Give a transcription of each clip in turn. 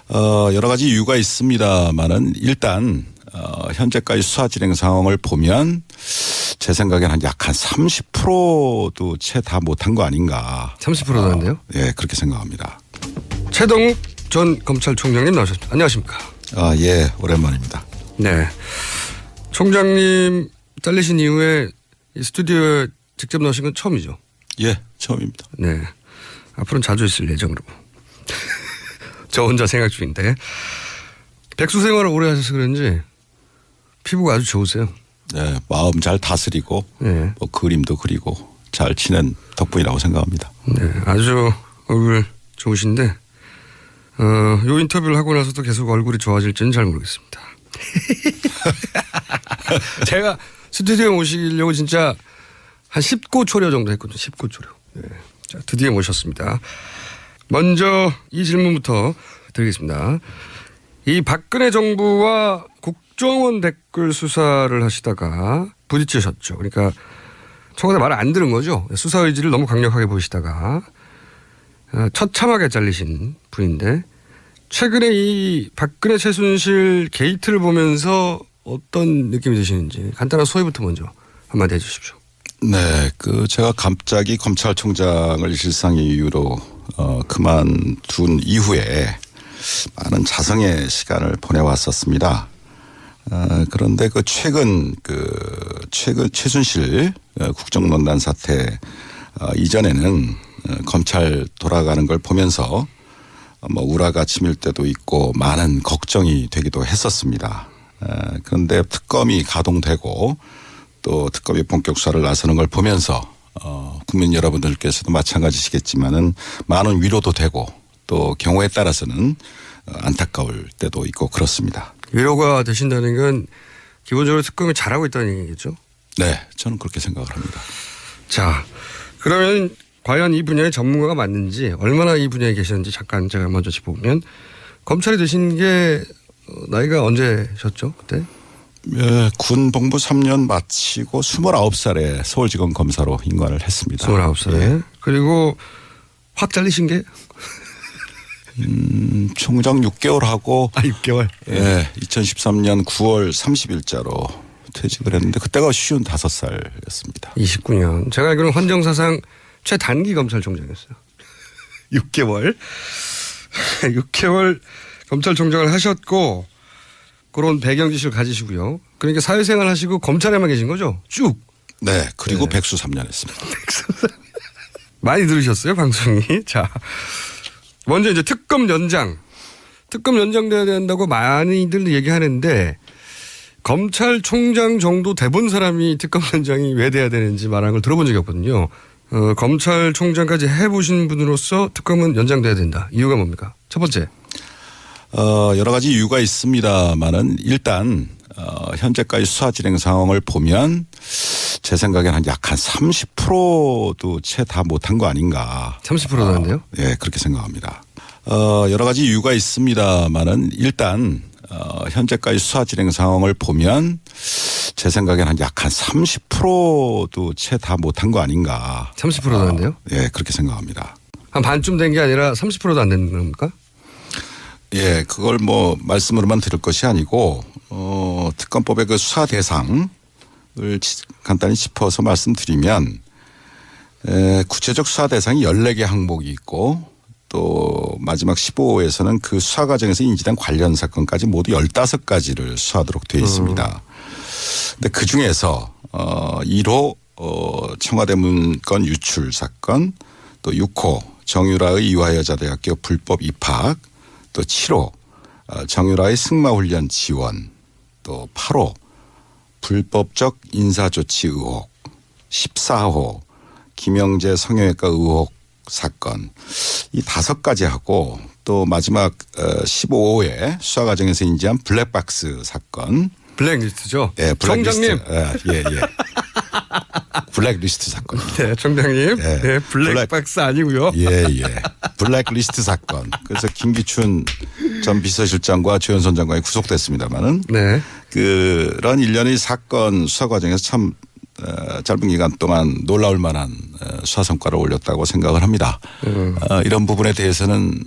여러 가지 이유가 있습니다만은 일단 현재까지 수사 진행 상황을 보면 제 생각에는 약 한 30%도 채 다 못한 거 아닌가. 30%도 안 돼요? 예, 그렇게 생각합니다. 최동욱 전 검찰총장님 나오셨습니다. 안녕하십니까? 예, 오랜만입니다. 네. 총장님 잘리신 이후에 이 스튜디오에 직접 나오신 건 처음이죠? 예, 처음입니다. 네. 앞으로는 자주 있을 예정으로. 저 혼자 생각 중인데. 백수 생활을 오래 하셔서 그런지 피부가 아주 좋으세요. 네, 마음 잘 다스리고 네. 뭐 그림도 그리고 잘 치는 덕분이라고 생각합니다. 네. 아주 얼굴 좋으신데 요 인터뷰를 하고 나서도 계속 얼굴이 좋아질지는 잘 모르겠습니다. 제가 스튜디오에 모시려고 진짜 한 10고초려 정도 했거든요. 10고초려. 네. 자, 드디어 모셨습니다. 먼저 이 질문부터 드리겠습니다. 이 박근혜 정부와 국정원 댓글 수사를 하시다가 부딪히셨죠. 그러니까 청와대 말을 안 들은 거죠. 수사 의지를 너무 강력하게 보이시다가 처참하게 잘리신 분인데 최근에 이 박근혜 최순실 게이트를 보면서 어떤 느낌이 드시는지 간단한 소회부터 먼저 한마디 해 주십시오. 네, 제가 갑자기 검찰총장을 일상의 이유로 그만둔 이후에 많은 자성의 시간을 보내왔었습니다. 그런데 최근 최순실 국정농단 사태 이전에는 검찰 돌아가는 걸 보면서 뭐 우라가 치밀 때도 있고 많은 걱정이 되기도 했었습니다. 그런데 특검이 가동되고 또 특검이 본격 수사를 나서는 걸 보면서 국민 여러분들께서도 마찬가지시겠지만은 많은 위로도 되고 또 경우에 따라서는 안타까울 때도 있고 그렇습니다. 위로가 되신다는 건 기본적으로 특검이 잘하고 있다는 얘기겠죠? 네, 저는 그렇게 생각을 합니다. 자, 그러면 과연 이 분야의 전문가가 맞는지 얼마나 이 분야에 계셨는지 잠깐 제가 먼저 짚어보면 검찰이 되신 게 나이가 언제셨죠? 그때? 예, 군 복무 3년 마치고 29살에 서울지검 검사로 임관을 했습니다. 29살에. 예. 그리고 확 잘리신 게? 총장 6개월 하고 6개월. 예, 2013년 9월 30일자로 퇴직을 했는데 그때가 55살이었습니다. 29년. 제가 알기로는 헌정사상 최단기 검찰총장이었어요. 6개월. 6개월 검찰총장을 하셨고 그런 배경 지식을 가지시고요. 그러니까 사회생활 하시고 검찰에만 계신 거죠? 쭉. 네. 그리고 네. 백수 3년 했습니다. 많이 들으셨어요, 방송이. 자, 먼저 이제 특검 연장 돼야 된다고 많이들 얘기하는데 검찰총장 정도 돼본 사람이 특검 연장이 왜 돼야 되는지 말하는 걸 들어본 적이 없거든요. 검찰총장까지 해보신 분으로서 특검은 연장돼야 된다. 이유가 뭡니까? 첫 번째. 여러 가지 이유가 있습니다만은 일단 현재까지 수사 진행 상황을 보면 제 생각에는 약 한 30%도 채 다 못한 거 아닌가. 30%도 안 돼요? 예, 그렇게 생각합니다. 여러 가지 이유가 있습니다만은 일단 현재까지 수사 진행 상황을 보면 제 생각에는 약 한 30%도 채 다 못한 거 아닌가. 30%도 안 돼요? 예, 그렇게 생각합니다. 한 반쯤 된 게 아니라 30%도 안 되는 겁니까? 예, 그걸 뭐 말씀으로만 드릴 것이 아니고 특검법의 그 수사 대상을 간단히 짚어서 말씀드리면 구체적 수사 대상이 14개 항목이 있고 또 마지막 15호에서는 그 수사 과정에서 인지된 관련 사건까지 모두 15가지를 수사하도록 되어 있습니다. 근데 그 중에서 1호 청와대 문건 유출 사건, 또 6호 정유라의 이화여자대학교 불법 입학, 또 7호 정유라의 승마훈련 지원, 또 8호 불법적 인사조치 의혹, 14호 김영재 성형외과 의혹 사건, 이 5가지 하고 또 마지막 15호에 수사 과정에서 인지한 블랙박스 사건. 블랙리스트죠? 예, 블랙리스트. 총장님. 예. 블랙리스트 사건. 네, 총장님. 예. 네, 블랙박스 아니고요. 예. 블랙리스트 사건. 그래서 김기춘 전 비서실장과 조현선 장관이 구속됐습니다만은 네. 그런 일련의 사건 수사 과정에서 참 짧은 기간 동안 놀라울 만한 수사 성과를 올렸다고 생각을 합니다. 이런 부분에 대해서는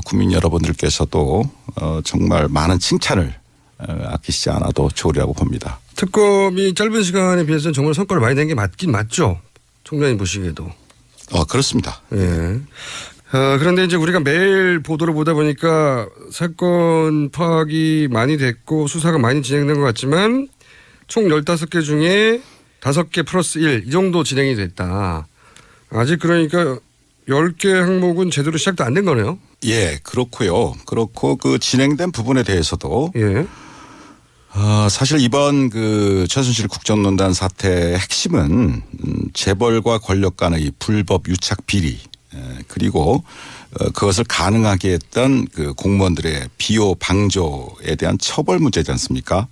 국민 여러분들께서도 정말 많은 칭찬을 아끼시지 않아도 좋으리라고 봅니다. 특검이 짧은 시간에 비해서는 정말 성과를 많이 낸 게 맞긴 맞죠. 총장님 보시기에도. 그렇습니다. 예. 그런데 이제 우리가 매일 보도를 보다 보니까 사건 파악이 많이 됐고 수사가 많이 진행된 것 같지만 총 15개 중에 5개 플러스 1 이 정도 진행이 됐다. 아직 그러니까 10개 항목은 제대로 시작도 안 된 거네요. 예, 그렇고요. 그렇고 그 진행된 부분에 대해서도 예. 사실 이번 그 최순실 국정농단 사태의 핵심은 재벌과 권력 간의 불법 유착 비리 그리고 그것을 가능하게 했던 그 공무원들의 비호 방조에 대한 처벌 문제지 않습니까?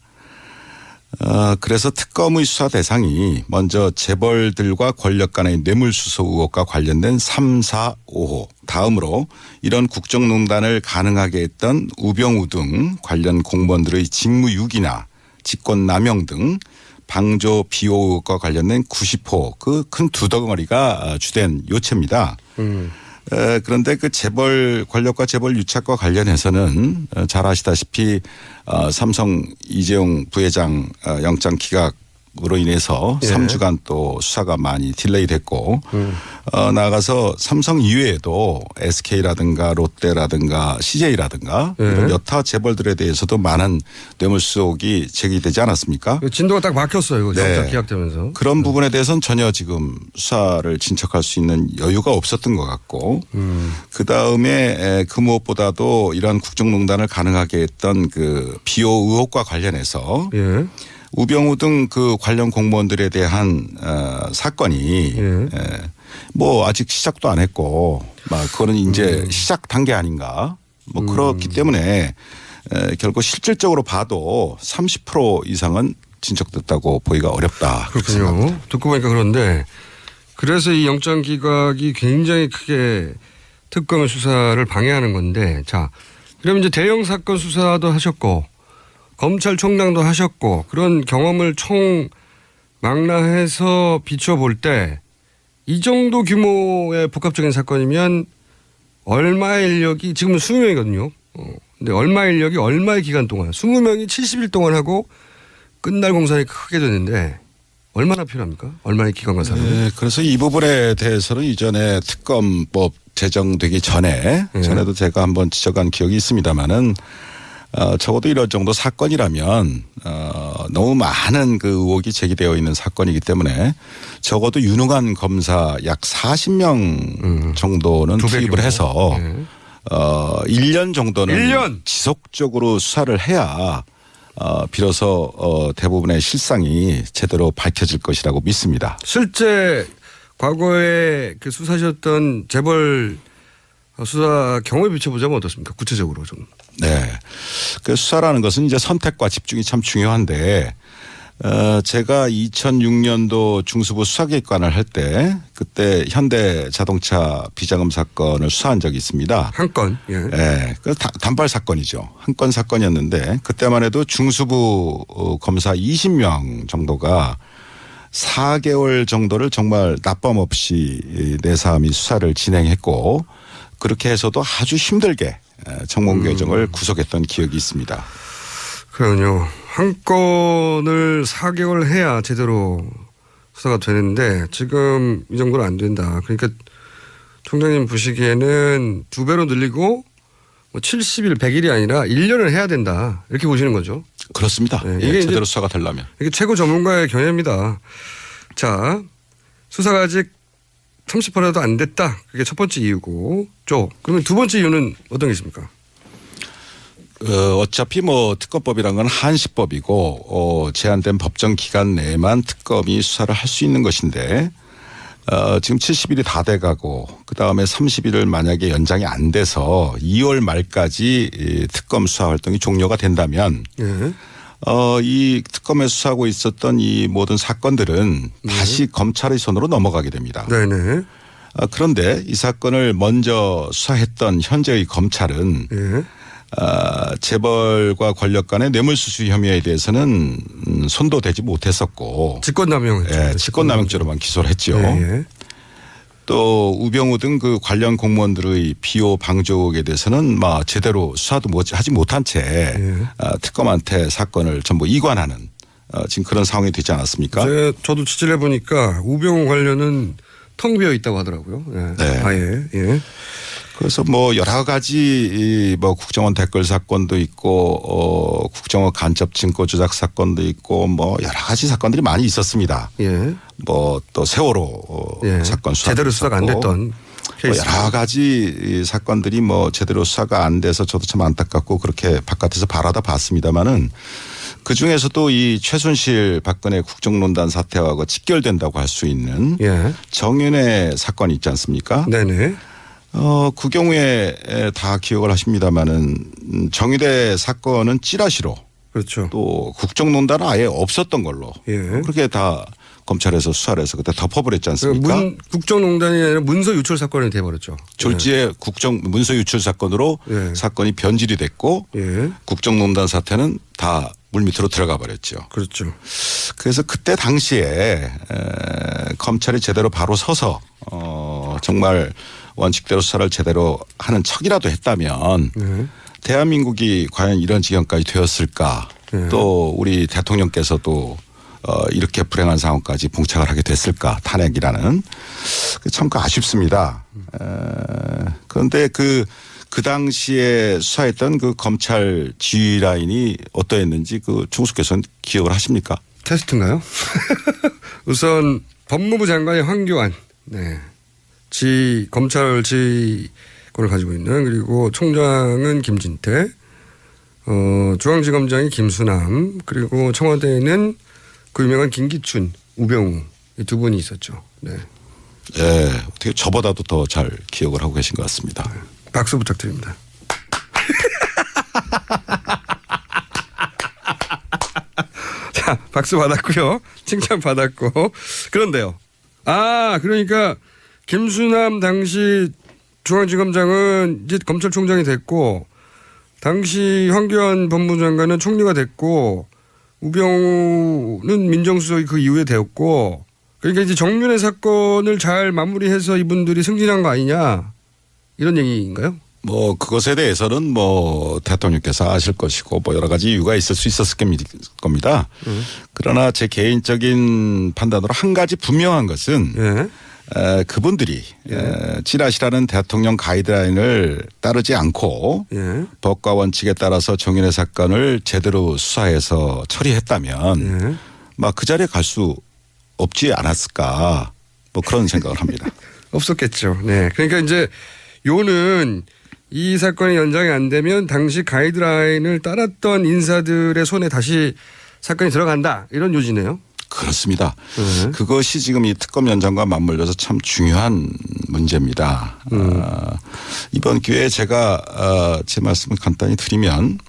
그래서 특검의 수사 대상이 먼저 재벌들과 권력 간의 뇌물수수 의혹과 관련된 3, 4, 5호 다음으로 이런 국정농단을 가능하게 했던 우병우 등 관련 공무원들의 직무유기나 직권남용 등 방조 비호 의혹과 관련된 90호 그 큰 두 덩어리가 주된 요체입니다. 그런데 그 재벌 권력과 재벌 유착과 관련해서는 잘 아시다시피 삼성 이재용 부회장 영장 기각으로 인해서 예. 3주간 또 수사가 많이 딜레이 됐고 나아가서 삼성 이외에도 SK라든가 롯데라든가 CJ라든가 예. 이런 여타 재벌들에 대해서도 많은 뇌물수수 의혹이 제기되지 않았습니까? 진도가 딱 막혔어요. 이거 영장 기각되면서. 그런 부분에 대해서는 전혀 지금 수사를 진척할 수 있는 여유가 없었던 것 같고 그다음에 그 무엇보다도 이런 국정농단을 가능하게 했던 그 비호 의혹과 관련해서 예. 우병우 등 그 관련 공무원들에 대한 사건이 예. 뭐 아직 시작도 안 했고 막 그거는 이제 시작 단계 아닌가 뭐 그렇기 때문에 결국 실질적으로 봐도 30% 이상은 진척됐다고 보기가 어렵다. 그렇군요. 듣고 보니까 그런데 그래서 이 영장 기각이 굉장히 크게 특검의 수사를 방해하는 건데 자 그러면 이제 대형 사건 수사도 하셨고 검찰총장도 하셨고 그런 경험을 총 망라해서 비춰볼 때 이 정도 규모의 복합적인 사건이면 얼마의 인력이 지금은 20명이거든요. 근데 얼마의 인력이 얼마의 기간 동안 20명이 70일 동안 하고 끝날 공산이 크게 되는데 얼마나 필요합니까? 얼마의 기간과 사람? 네, 그래서 이 부분에 대해서는 이전에 특검법 제정되기 전에도 제가 한번 지적한 기억이 있습니다만은 적어도 이런 정도 사건이라면 너무 많은 그 의혹이 제기되어 있는 사건이기 때문에 적어도 유능한 검사 약 40명 정도는 투입을 해서 1년 정도는 1년? 지속적으로 수사를 해야 비로소 대부분의 실상이 제대로 밝혀질 것이라고 믿습니다. 실제 과거에 그 수사하셨던 재벌 수사 경험에 비춰보자면 어떻습니까? 구체적으로 좀. 네. 그 수사라는 것은 이제 선택과 집중이 참 중요한데 제가 2006년도 중수부 수사기획관을 할 때 그때 현대자동차 비자금 사건을 수사한 적이 있습니다. 한 건. 예. 네. 그 단발 사건이죠. 한 건 사건이었는데 그때만 해도 중수부 검사 20명 정도가 4개월 정도를 정말 낮밤 없이 내사함이 수사를 진행했고 그렇게 해서도 아주 힘들게 청문개정을 구속했던 기억이 있습니다. 그러군요. 한 건을 4개월 해야 제대로 수사가 되는데 지금 이 정도는 안 된다. 그러니까 총장님 보시기에는 2배로 늘리고 뭐 70일, 100일이 아니라 1년을 해야 된다. 이렇게 보시는 거죠. 그렇습니다. 네, 예, 이게 제대로 수사가 되려면. 이게 최고 전문가의 견해입니다. 자, 수사가 아직 30%도 안 됐다. 그게 첫 번째 이유고. 그러면 두 번째 이유는 어떤 게 있습니까? 어차피 뭐 특검법이란 건 한시법이고 제한된 법정 기간 내에만 특검이 수사를 할 수 있는 것인데 지금 70일이 다 돼가고 그다음에 30일을 만약에 연장이 안 돼서 2월 말까지 특검 수사 활동이 종료가 된다면 예. 이 특검에 수사하고 있었던 이 모든 사건들은 다시 검찰의 손으로 넘어가게 됩니다. 네네. 그런데 이 사건을 먼저 수사했던 현재의 검찰은 예. 재벌과 권력 간의 뇌물수수 혐의에 대해서는 손도 대지 못했었고 직권남용. 예, 직권남용죄로만 기소를 했죠. 예. 또 우병우 등 그 관련 공무원들의 비호 방조 의혹에 대해서는 막 제대로 수사도 하지 못한 채 특검한테 사건을 전부 이관하는 지금 그런 상황이 되지 않았습니까? 저도 취재를 해보니까 우병우 관련은 텅 비어 있다고 하더라고요. 예. 네. 아예. 예. 그래서 뭐 여러 가지 뭐 국정원 댓글 사건도 있고 국정원 간접 증거 조작 사건도 있고 뭐 여러 가지 사건들이 많이 있었습니다. 예. 뭐 또 세월호 예. 사건 수사 제대로 수사가 안 됐던 뭐 케이스. 여러 가지 이 사건들이 뭐 제대로 수사가 안 돼서 저도 참 안타깝고 그렇게 바깥에서 바라다 봤습니다마는 그 중에서도 이 최순실 박근혜 국정농단 사태하고 직결된다고 할 수 있는 예. 정윤회 사건이 있지 않습니까? 네네. 그 경우에 다 기억을 하십니다마는 정의대 사건은 찌라시로 그렇죠. 또 국정농단은 아예 없었던 걸로 예. 그렇게 다 검찰에서 수사를 해서 그때 덮어버렸지 않습니까? 국정농단이 아니라 문서 유출 사건이 돼버렸죠. 졸지에 문서 유출 사건으로 예. 사건이 변질이 됐고 예. 국정농단 사태는 다 물밑으로 들어가 버렸죠. 그렇죠. 그래서 그때 당시에 검찰이 제대로 바로 서서 정말 원칙대로 수사를 제대로 하는 척이라도 했다면 대한민국이 과연 이런 지경까지 되었을까? 또 우리 대통령께서도 이렇게 불행한 상황까지 봉착을 하게 됐을까? 탄핵이라는 참 아쉽습니다. 그런데 그 당시에 수사했던 그 검찰 지휘 라인이 어떠했는지 그 총수께서는 기억을 하십니까? 테스트인가요? 우선 법무부 장관이 황교안, 네. 검찰 지휘권을 가지고 있는, 그리고 총장은 김진태, 중앙지검장이 김수남, 그리고 청와대에는 그 유명한 김기춘, 우병우 이 두 분이 있었죠. 네. 예, 어떻게 저보다도 더 잘 기억을 하고 계신 것 같습니다. 박수 부탁드립니다. 자, 박수 받았고요. 칭찬 받았고. 그런데요. 그러니까 김수남 당시 중앙지검장은 이제 검찰총장이 됐고, 당시 황교안 법무장관은 총리가 됐고, 우병우는 민정수석이 그 이후에 되었고, 그러니까 이제 정윤회 사건을 잘 마무리해서 이분들이 승진한 거 아니냐, 이런 얘기인가요? 뭐 그것에 대해서는 뭐 대통령께서 아실 것이고 뭐 여러 가지 이유가 있을 수 있었을 겁니다. 그러나 제 개인적인 판단으로 한 가지 분명한 것은 그분들이 찌라시라는 대통령 가이드라인을 따르지 않고 법과 원칙에 따라서 정윤회 사건을 제대로 수사해서 처리했다면 막 그 자리에 갈 수 없지 않았을까 뭐 그런 생각을 합니다. 없었겠죠. 네. 그러니까 이제 요는 이 사건이 연장이 안 되면 당시 가이드라인을 따랐던 인사들의 손에 다시 사건이 들어간다, 이런 요지네요. 그렇습니다. 그것이 지금 이 특검 연장과 맞물려서 참 중요한 문제입니다. 이번 기회에 제가 제 말씀을 간단히 드리면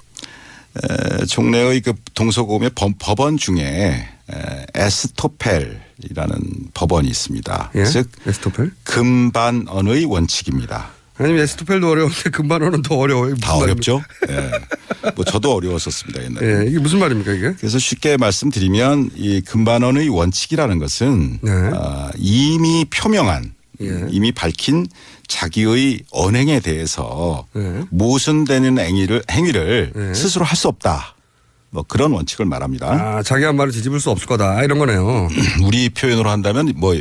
종래의 그 동서고금의 법원 중에 에스토펠이라는 법원이 있습니다. 예? 즉 에스토펠? 금반언의 원칙입니다. 아니면 에스토펠도 어려운데 금반언은 더 어려워요. 다 어렵죠. 예. 뭐 저도 어려웠었습니다 옛날에. 예, 이게 무슨 말입니까 이게? 그래서 쉽게 말씀드리면 이 금반언의 원칙이라는 것은 이미 표명한 이미 밝힌 자기의 언행에 대해서 모순되는 행위를 스스로 할 수 없다. 뭐 그런 원칙을 말합니다. 자기 한 말을 뒤집을 수 없을 거다, 이런 거네요. 우리 표현으로 한다면 뭐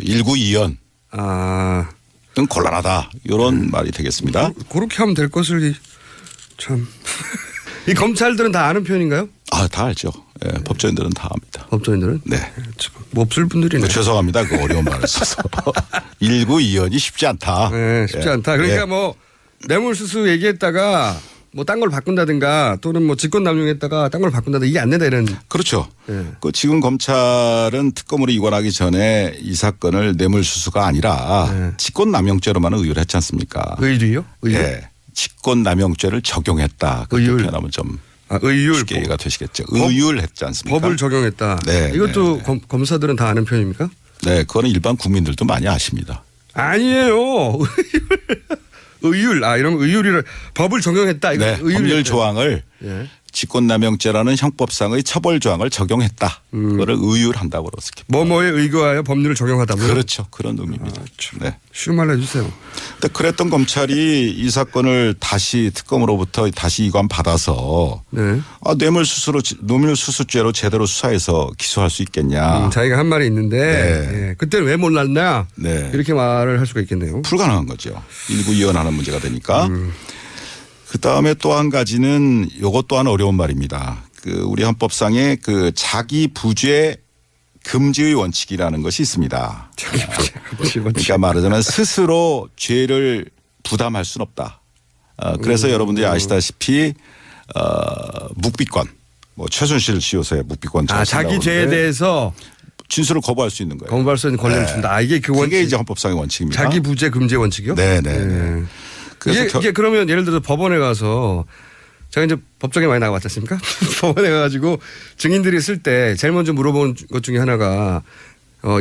일구이연 등 곤란하다, 이런 말이 되겠습니다. 그렇게 하면 될 것을 참. 이 검찰들은 다 아는 표현인가요? 다 알죠. 예, 법조인들은 다 압니다. 법조인들은? 네. 참 몹쓸 분들이네. 죄송합니다. 그 어려운 말을 써서. 일구이연이 쉽지 않다. 네, 쉽지 않다. 그러니까 뭐 뇌물수수 얘기했다가 뭐 딴 걸 바꾼다든가 또는 뭐 직권남용했다가 딴 걸 바꾼다든가 이게 안 된다, 이런. 그렇죠. 그 지금 검찰은 특검으로 이관하기 전에 이 사건을 뇌물수수가 아니라 직권남용죄로만 의율 했지 않습니까? 의율이요? 의율? 네. 직권남용죄를 적용했다. 그렇게 표현하면 좀 의율. 쉽게 이해가 되시겠죠. 의율했지 않습니까? 법을 적용했다. 네. 이것도 검사들은 다 아는 표현입니까? 네. 그거는 일반 국민들도 많이 아십니다. 아니에요. 의율. 이런 의율이를 법을 적용했다. 이거 네. 법률 조항을 직권남용죄라는 형법상의 처벌 조항을 적용했다. 그거를 의율한다고 그렇습니다. 뭐뭐에 의거하여 법률을 적용하다고요? 그렇죠. 그런 의미입니다. 네. 쉬운 말로 해주세요. 근데 그랬던 검찰이 이 사건을 다시 특검으로부터 다시 이관 받아서 네. 뇌물수수죄로 제대로 수사해서 기소할 수 있겠냐. 자기가 한 말이 있는데 네. 예, 그때는 왜 몰랐냐 네. 이렇게 말을 할 수가 있겠네요. 불가능한 거죠. 일구이원하는 문제가 되니까. 그다음에 또 한 가지는 이것 또한 어려운 말입니다. 그 우리 헌법상에 그 자기 부죄 금지의 원칙이라는 것이 있습니다. 그러니까 말하자면 스스로 죄를 부담할 수는 없다. 그래서 여러분들이 아시다시피 묵비권, 뭐 최순실 씨요새 묵비권. 자기 죄에 대해서 진술을 거부할 수 있는 거예요. 거부할 수 있는 권리를 준다. 이게 그 원칙. 그게 이제 헌법상의 원칙입니다. 자기 부재 금지 원칙이요? 네네. 그래서 이게 그러면 예를 들어서 법원에 가서 제가 이제 법정에 많이 나가봤지 않습니까? 법원에 가가지고 증인들이 쓸 때 제일 먼저 물어본 것 중에 하나가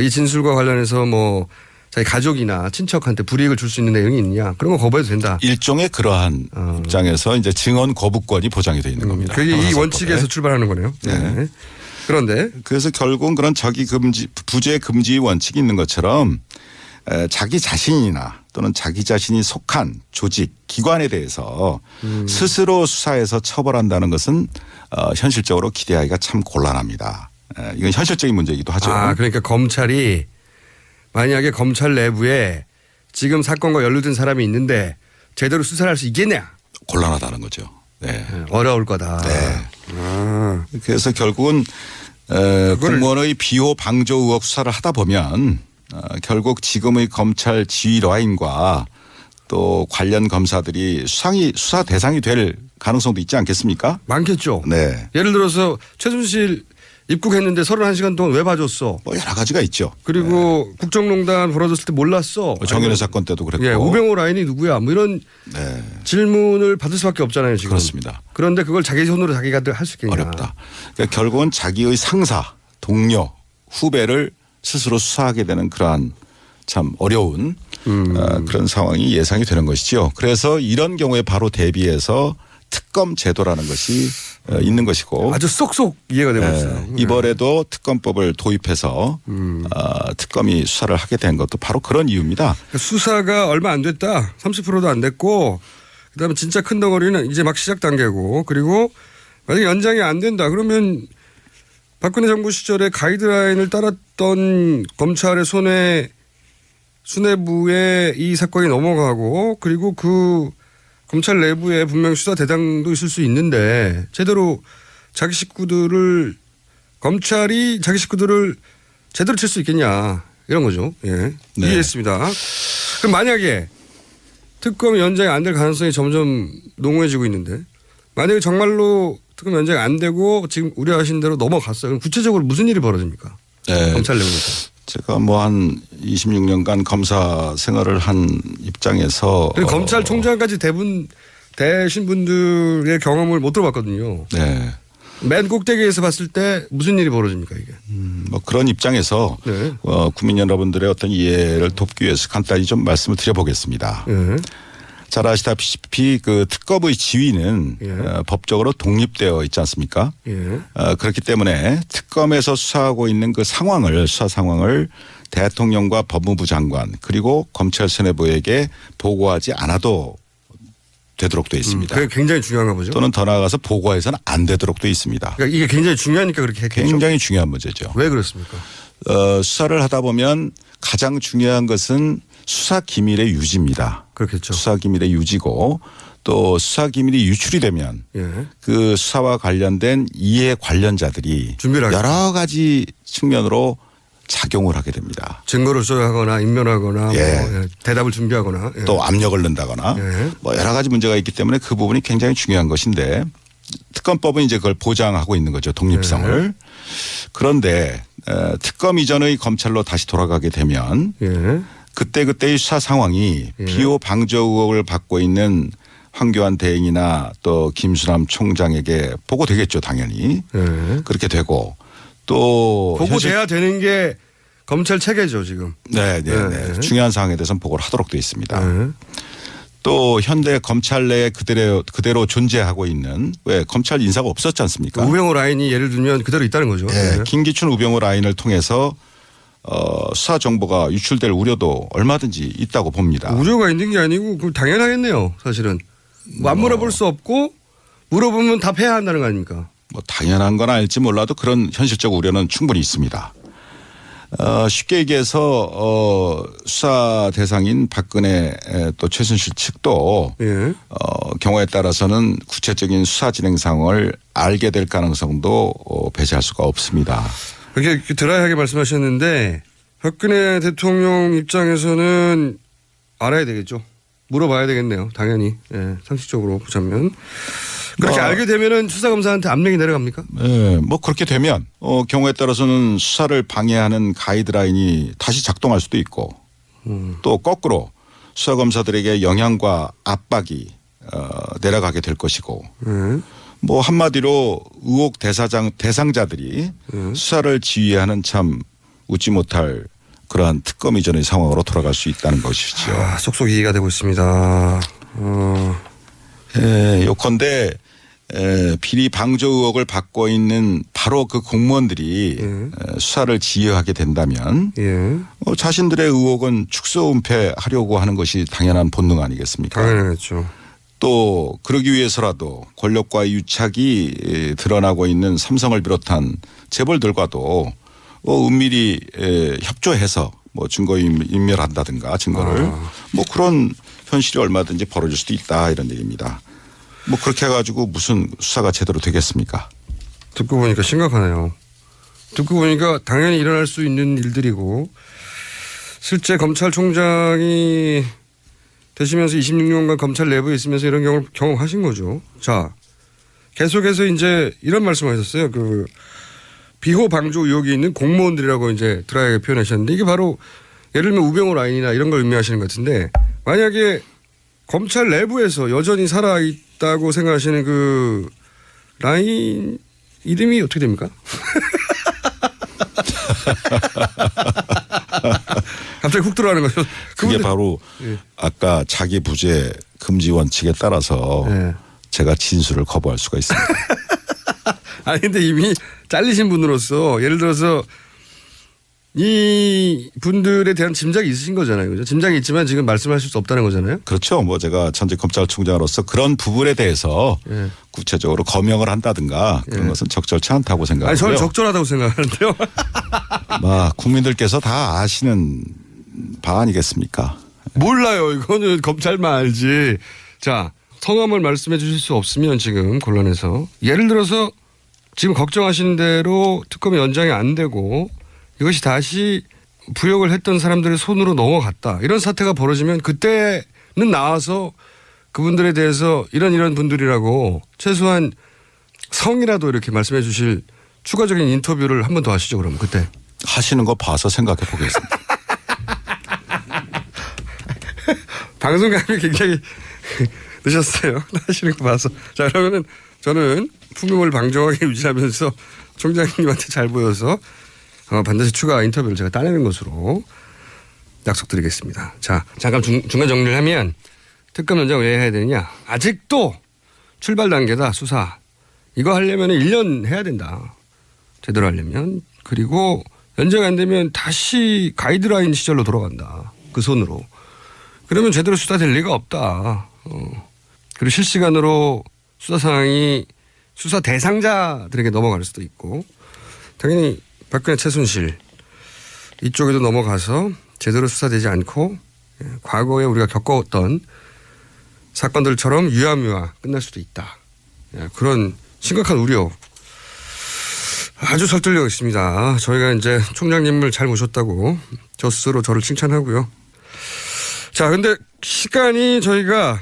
이 진술과 관련해서 뭐 자기 가족이나 친척한테 불이익을 줄 수 있는 내용이 있느냐 그런 거 거부해도 된다. 일종의 그러한 입장에서 이제 증언 거부권이 보장이 되어 있는 겁니다. 그게 이 원칙에서 출발하는 거네요. 네. 그런데 그래서 결국은 그런 자기 금지 부재 금지 원칙이 있는 것처럼 자기 자신이나 또는 자기 자신이 속한 조직, 기관에 대해서 스스로 수사해서 처벌한다는 것은 현실적으로 기대하기가 참 곤란합니다. 이건 현실적인 문제이기도 하죠. 그러니까 검찰이 만약에 검찰 내부에 지금 사건과 연루된 사람이 있는데 제대로 수사를 할 수 있겠냐? 곤란하다는 거죠. 네. 어려울 거다. 네. 그래서 결국은 공무원의 비호 방조 의혹 수사를 하다 보면 결국 지금의 검찰 지휘 라인과 또 관련 검사들이 수사 대상이 될 가능성도 있지 않겠습니까? 많겠죠. 네. 예를 들어서 최순실 입국했는데 31시간 동안 왜 봐줬어? 뭐 여러 가지가 있죠. 그리고 국정농단 벌어졌을 때 몰랐어. 정윤회 사건 때도 그랬고. 예, 우병우 라인이 누구야? 뭐 이런 질문을 받을 수밖에 없잖아요. 지금. 그렇습니다. 그런데 그걸 자기 손으로 자기가 할 수 있겠냐. 어렵다. 그러니까 결국은 자기의 상사, 동료, 후배를 스스로 수사하게 되는 그러한 참 어려운 그런 상황이 예상이 되는 것이죠. 그래서 이런 경우에 바로 대비해서 특검 제도라는 것이 있는 것이고 아주 쏙쏙 이해가 되고 있어요. 이번에도 특검법을 도입해서 특검이 수사를 하게 된 것도 바로 그런 이유입니다. 수사가 얼마 안 됐다. 30%도 안 됐고 그다음에 진짜 큰 덩어리는 이제 막 시작 단계고 그리고 만약에 연장이 안 된다. 그러면 박근혜 정부 시절에 가이드라인을 따랐던 검찰의 수뇌부에 이 사건이 넘어가고 그리고 그 검찰 내부에 분명히 수사 대상도 있을 수 있는데 제대로 검찰이 자기 식구들을 제대로 칠 수 있겠냐 이런 거죠. 예. 네. 이해했습니다. 그럼 만약에 특검 연장이 안 될 가능성이 점점 농후해지고 있는데 만약에 정말로 특검 연장이 안 되고 지금 우려하신 대로 넘어갔어요. 그럼 구체적으로 무슨 일이 벌어집니까? 네. 검찰 내부에서. 제가 뭐 한 26년간 검사 생활을 한 입장에서 검찰총장까지 되신 분들의 경험을 못 들어봤거든요. 네. 맨 꼭대기에서 봤을 때 무슨 일이 벌어집니까 이게? 뭐 그런 입장에서 네. 국민 여러분들의 어떤 이해를 돕기 위해서 간단히 좀 말씀을 드려보겠습니다. 네. 잘 아시다시피 그 특검의 지위는 법적으로 독립되어 있지 않습니까? 그렇기 때문에 특검에서 수사하고 있는 그 수사 상황을 대통령과 법무부 장관 그리고 검찰 수뇌부에게 보고하지 않아도 되도록 되어 있습니다. 그게 굉장히 중요한가 보죠. 또는 더 나아가서 보고해서는 안 되도록 되어 있습니다. 그러니까 이게 굉장히 중요하니까 그렇게 했겠죠. 굉장히 중요한 문제죠. 왜 그렇습니까? 수사를 하다 보면 가장 중요한 것은 수사 기밀의 유지입니다. 그렇겠죠. 수사 기밀의 유지고 또 수사 기밀이 유출이 되면 그 수사와 관련된 이해 관련자들이 여러 가지 측면으로 작용을 하게 됩니다. 증거를 조작하거나 인멸하거나 뭐 대답을 준비하거나 또 압력을 넣는다거나 뭐 여러 가지 문제가 있기 때문에 그 부분이 굉장히 중요한 것인데 특검법은 이제 그걸 보장하고 있는 거죠. 독립성을. 그런데 특검 이전의 검찰로 다시 돌아가게 되면 그때의 수사 상황이 비호 방조 의혹을 받고 있는 황교안 대행이나 또 김수남 총장에게 보고되겠죠. 당연히. 그렇게 되고 또 보고돼야 되는 게 검찰 체계죠 지금. 네. 중요한 사항에 대해서는 보고를 하도록 되어 있습니다. 또 현대 검찰 내에 그대로 존재하고 있는 왜 검찰 인사가 없었지 않습니까? 우병우 라인이 예를 들면 그대로 있다는 거죠. 네. 김기춘 우병우 라인을 통해서 수사 정보가 유출될 우려도 얼마든지 있다고 봅니다. 우려가 있는 게 아니고 그 당연하겠네요. 사실은 안 물어볼 수 없고 물어보면 답해야 한다는 거 아닙니까? 뭐 당연한 건 알지 몰라도 그런 현실적 우려는 충분히 있습니다. 쉽게 얘기해서 수사 대상인 박근혜 또 최순실 측도 예. 경우에 따라서는 구체적인 수사 진행 상황을 알게 될 가능성도 배제할 수가 없습니다. 그렇게 드라이하게 말씀하셨는데 박근혜 대통령 입장에서는 알아야 되겠죠. 물어봐야 되겠네요. 당연히. 예, 상식적으로 보자면. 그렇게 알게 되면은 수사검사한테 압력이 내려갑니까? 네, 뭐 그렇게 되면 경우에 따라서는 수사를 방해하는 가이드라인이 다시 작동할 수도 있고 또 거꾸로 수사검사들에게 영향과 압박이 내려가게 될 것이고 뭐 한마디로 의혹 대상자들이 수사를 지휘하는 참 웃지 못할 그러한 특검 이전의 상황으로 돌아갈 수 있다는 것이죠. 속속 이해가 되고 있습니다. 예, 요컨대 비리 방조 의혹을 받고 있는 바로 그 공무원들이 수사를 지휘하게 된다면 자신들의 의혹은 축소 은폐하려고 하는 것이 당연한 본능 아니겠습니까? 당연하겠죠. 또 그러기 위해서라도 권력과의 유착이 드러나고 있는 삼성을 비롯한 재벌들과도 은밀히 협조해서 뭐 증거 인멸한다든가 증거를 뭐 그런 현실이 얼마든지 벌어질 수도 있다 이런 얘기입니다. 뭐 그렇게 해가지고 무슨 수사가 제대로 되겠습니까? 듣고 보니까 심각하네요. 듣고 보니까 당연히 일어날 수 있는 일들이고 실제 검찰총장이 되시면서 26년간 검찰 내부에 있으면서 이런 경우를 경험하신 거죠. 자, 계속해서 이제 이런 말씀을 하셨어요. 그 비호 방조 의혹이 있는 공무원들이라고 이제 드라이하게 표현하셨는데 이게 바로 예를 들면 우병우 라인이나 이런 걸 의미하시는 것 같은데 만약에 검찰 내부에서 여전히 살아있다고 생각하시는 그 라인 이름이 어떻게 됩니까? 갑자기 훅 들어가는 거죠. 그게 바로 아까 자기 부재 금지 원칙에 따라서 제가 진술을 거부할 수가 있습니다. 아니 근데 이미 잘리신 분으로서 예를 들어서 이 분들에 대한 짐작이 있으신 거잖아요. 그죠? 짐작이 있지만 지금 말씀하실 수 없다는 거잖아요. 그렇죠. 뭐 제가 전직 검찰총장으로서 그런 부분에 대해서 구체적으로 거명을 한다든가 그런 것은 적절치 않다고 생각하고요. 아니 저는 적절하다고 생각하는데요. 국민들께서 다 아시는 바 아니겠습니까? 몰라요. 이거는 검찰만 알지. 자, 성함을 말씀해 주실 수 없으면 지금 곤란해서 예를 들어서 지금 걱정하시는 대로 특검이 연장이 안 되고 이것이 다시 부역을 했던 사람들의 손으로 넘어갔다. 이런 사태가 벌어지면 그때는 나와서 그분들에 대해서 이런 분들이라고 최소한 성이라도 이렇게 말씀해 주실 추가적인 인터뷰를 한 번 더 하시죠. 그럼 그때. 하시는 거 봐서 생각해 보겠습니다. 방송감이 굉장히 늦었어요. 하시는 거 봐서. 자, 그러면은 저는 품위를 방정하게 유지하면서 총장님한테 잘 보여서 반드시 추가 인터뷰를 제가 따내는 것으로 약속드리겠습니다. 자, 잠깐 중간 정리를 하면 특검 연장 왜 해야 되느냐. 아직도 출발 단계다 수사. 이거 하려면 1년 해야 된다. 제대로 하려면. 그리고 연장 안 되면 다시 가이드라인 시절로 돌아간다. 그 손으로. 그러면 제대로 수사될 리가 없다. 그리고 실시간으로 수사 상황이 수사 대상자들에게 넘어갈 수도 있고 당연히 박근혜 최순실 이쪽에도 넘어가서 제대로 수사되지 않고 과거에 우리가 겪어왔던 사건들처럼 유야무야 끝날 수도 있다. 그런 심각한 우려 아주 설득력 있습니다. 저희가 이제 총장님을 잘 모셨다고 저 스스로 저를 칭찬하고요. 자, 근데 시간이 저희가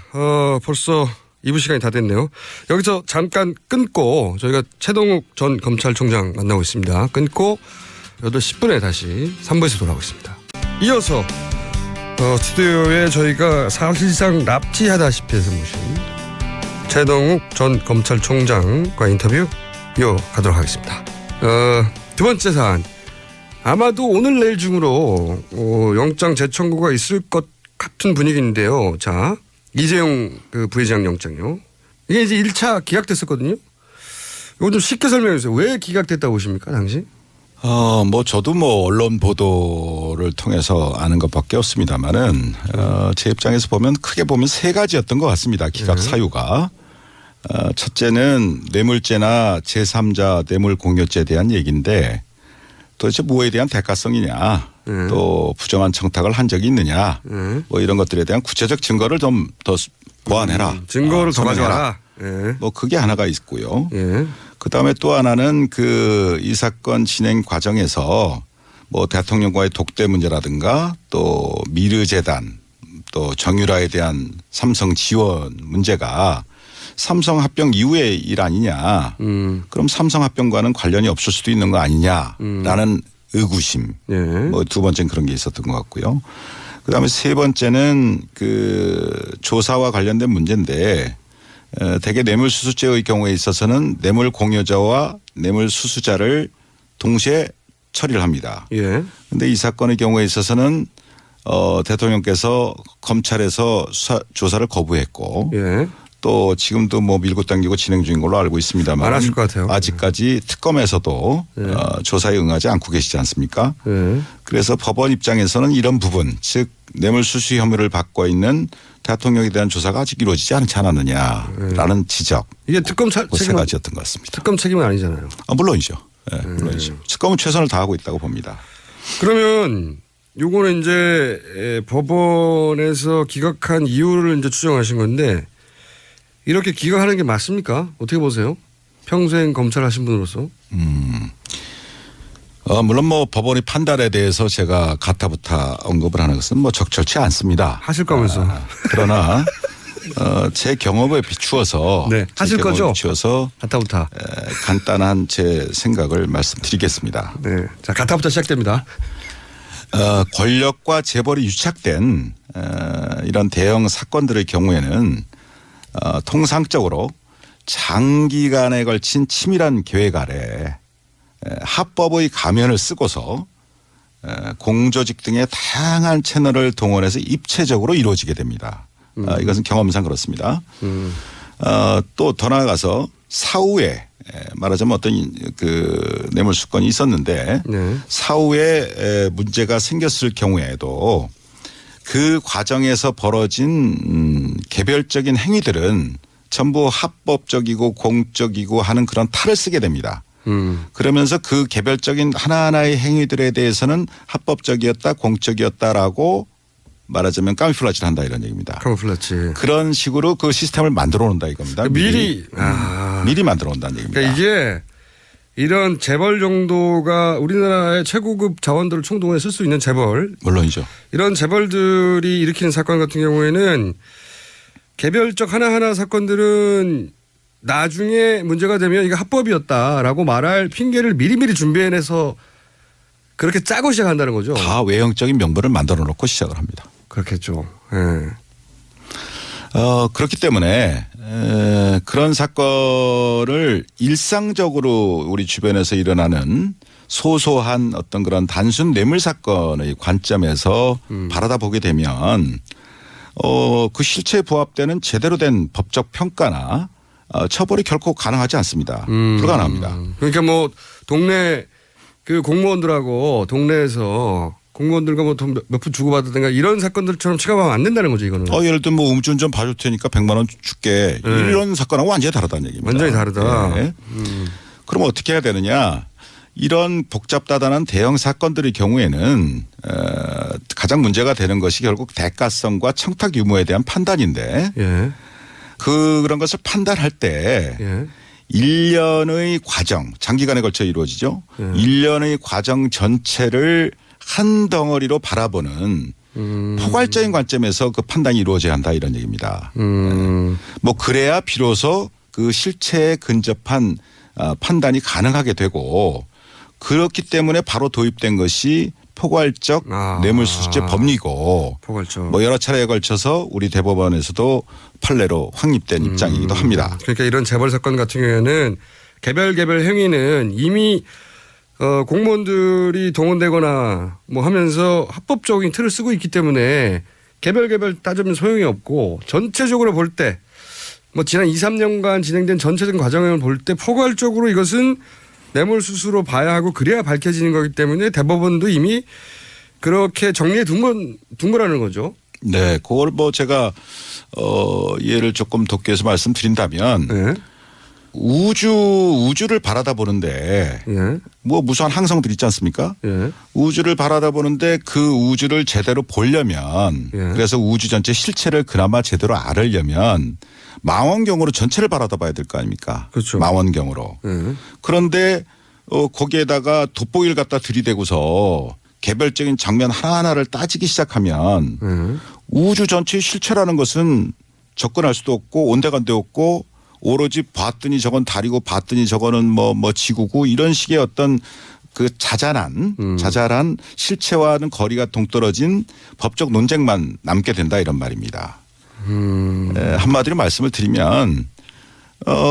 벌써 2부 시간이 다 됐네요. 여기서 잠깐 끊고 저희가 최동욱 전 검찰총장 만나고 있습니다. 끊고 8시 10분에 다시 3부에서 돌아오겠습니다. 이어서 스튜디오에 저희가 사실상 납치하다시피 해서 모신 최동욱 전 검찰총장과 인터뷰 이어가도록 하겠습니다. 두 번째 사안. 아마도 오늘 내일 중으로 영장 재청구가 있을 것 같은 분위기인데요. 자, 이재용 그 부회장 영장요. 이게 이제 1차 기각됐었거든요. 이거 좀 쉽게 설명해 주세요. 왜 기각됐다고 보십니까, 당시? 뭐 저도 뭐 언론 보도를 통해서 아는 것밖에 없습니다만은 제 입장에서 보면 크게 보면 세 가지였던 것 같습니다. 기각 사유가. 첫째는 뇌물죄나 제3자 뇌물공여죄에 대한 얘기인데 도대체 뭐에 대한 대가성이냐 또 부정한 청탁을 한 적이 있느냐 뭐 이런 것들에 대한 구체적 증거를 좀 더 보완해라. 증거를 더 소명해라. 가져와라. 예. 뭐 그게 하나가 있고요. 예. 그다음에 또 하나는 이 사건 진행 과정에서 뭐 대통령과의 독대 문제라든가 또 미르재단 또 정유라에 대한 삼성 지원 문제가 삼성 합병 이후의 일 아니냐. 그럼 삼성 합병과는 관련이 없을 수도 있는 거 아니냐라는 의구심. 예. 뭐 두 번째는 그런 게 있었던 것 같고요. 그다음에 세 번째는 조사와 관련된 문제인데 대개 뇌물수수죄의 경우에 있어서는 뇌물 공여자와 뇌물 수수자를 동시에 처리를 합니다. 예. 그런데 이 사건의 경우에 있어서는 대통령께서 검찰에서 조사를 거부했고 예. 또 지금도 뭐 밀고 당기고 진행 중인 걸로 알고 있습니다만 안 하실 것 같아요. 아직까지 특검에서도 조사에 응하지 않고 계시지 않습니까? 예. 그래서 법원 입장에서는 이런 부분 즉 뇌물수수 혐의를 받고 있는 대통령에 대한 조사가 아직 이루어지지 않지 않았느냐라는 지적. 이게 특검 세 책임 가지였던 것 같습니다. 특검 책임은 아니잖아요. 물론이죠. 네, 물론이죠. 특검은 최선을 다하고 있다고 봅니다. 그러면 요거는 이제 법원에서 기각한 이유를 이제 추정하신 건데 이렇게 기각하는 게 맞습니까? 어떻게 보세요? 평생 검찰 하신 분으로서. 물론 뭐 법원의 판단에 대해서 제가 가타부타 언급을 하는 것은 뭐 적절치 않습니다. 하실 거면서. 그러나 제 경험에 비추어서 네, 하실 거죠? 비추어서 가타부타. 간단한 제 생각을 말씀드리겠습니다. 네. 자, 가타부타 시작됩니다. 권력과 재벌이 유착된 이런 대형 사건들의 경우에는 통상적으로 장기간에 걸친 치밀한 계획 아래 합법의 가면을 쓰고서 공조직 등의 다양한 채널을 동원해서 입체적으로 이루어지게 됩니다. 이것은 경험상 그렇습니다. 또 더 나아가서 사후에 말하자면 어떤 뇌물수건이 있었는데 네. 사후에 문제가 생겼을 경우에도 그 과정에서 벌어진 개별적인 행위들은 전부 합법적이고 공적이고 하는 그런 탈을 쓰게 됩니다. 그러면서 그 개별적인 하나하나의 행위들에 대해서는 합법적이었다 공적이었다라고 말하자면 까미플라치를 한다 이런 얘기입니다. 카모플라치. 그런 식으로 그 시스템을 만들어 놓는다 이겁니다. 미리 만들어 놓는다는 얘기입니다. 그러니까 이게 이런 재벌 정도가 우리나라의 최고급 자원들을 총동원해 쓸 수 있는 재벌. 물론이죠. 이런 재벌들이 일으키는 사건 같은 경우에는 개별적 하나하나 사건들은 나중에 문제가 되면 이게 합법이었다라고 말할 핑계를 미리미리 준비해내서 그렇게 짜고 시작한다는 거죠. 다 외형적인 명분을 만들어 놓고 시작을 합니다. 그렇겠죠. 예. 그렇기 때문에 그런 사건을 일상적으로 우리 주변에서 일어나는 소소한 어떤 그런 단순 뇌물 사건의 관점에서 바라다 보게 되면 그 실체에 부합되는 제대로 된 법적 평가나 처벌이 결코 가능하지 않습니다. 불가능합니다. 그러니까 뭐 동네 그 공무원들하고 동네에서 공무원들과 뭐 돈 몇 푼 주고받았든가 이런 사건들처럼 취급하면 안 된다는 거죠, 이거는. 예를 들면 뭐 음주운전 봐줄 테니까 100만 원 줄게. 네. 이런 사건하고 완전히 다르다는 얘기입니다. 완전히 다르다. 네. 그럼 어떻게 해야 되느냐. 이런 복잡다단한 대형 사건들의 경우에는 가장 문제가 되는 것이 결국 대가성과 청탁 유무에 대한 판단인데 예. 그런 것을 판단할 때 예. 1년의 과정, 장기간에 걸쳐 이루어지죠. 1년의 과정 전체를 한 덩어리로 바라보는 포괄적인 관점에서 그 판단이 이루어져야 한다 이런 얘기입니다. 뭐 그래야 비로소 그 실체에 근접한 판단이 가능하게 되고 그렇기 때문에 바로 도입된 것이 포괄적 뇌물수수죄 법리고 포괄적. 뭐 여러 차례에 걸쳐서 우리 대법원에서도 판례로 확립된 입장이기도 합니다. 그러니까 이런 재벌 사건 같은 경우에는 개별 행위는 이미 공무원들이 동원되거나 뭐 하면서 합법적인 틀을 쓰고 있기 때문에 개별 따지면 소용이 없고 전체적으로 볼 때 뭐 지난 2, 3년간 진행된 전체적인 과정을 볼 때 포괄적으로 이것은 뇌물수수로 봐야 하고 그래야 밝혀지는 거기 때문에 대법원도 이미 그렇게 정리해 둔 거라는 거죠. 네, 그걸 뭐 제가 예를 조금 돋겨서 말씀드린다면 네. 우주를 바라다 보는데 예. 뭐 무수한 항성들 있지 않습니까? 예. 우주를 바라다 보는데 그 우주를 제대로 보려면 예. 그래서 우주 전체 실체를 그나마 제대로 알으려면 망원경으로 전체를 바라다 봐야 될 거 아닙니까? 그렇죠. 망원경으로. 예. 그런데 거기에다가 돋보기를 갖다 들이대고서 개별적인 장면 하나하나를 따지기 시작하면 우주 전체의 실체라는 것은 접근할 수도 없고 온데간데 없고 오로지 봤더니 저건 달이고 봤더니 저거는 뭐 지구고 이런 식의 어떤 그 자잘한 실체와는 거리가 동떨어진 법적 논쟁만 남게 된다 이런 말입니다. 한마디로 말씀을 드리면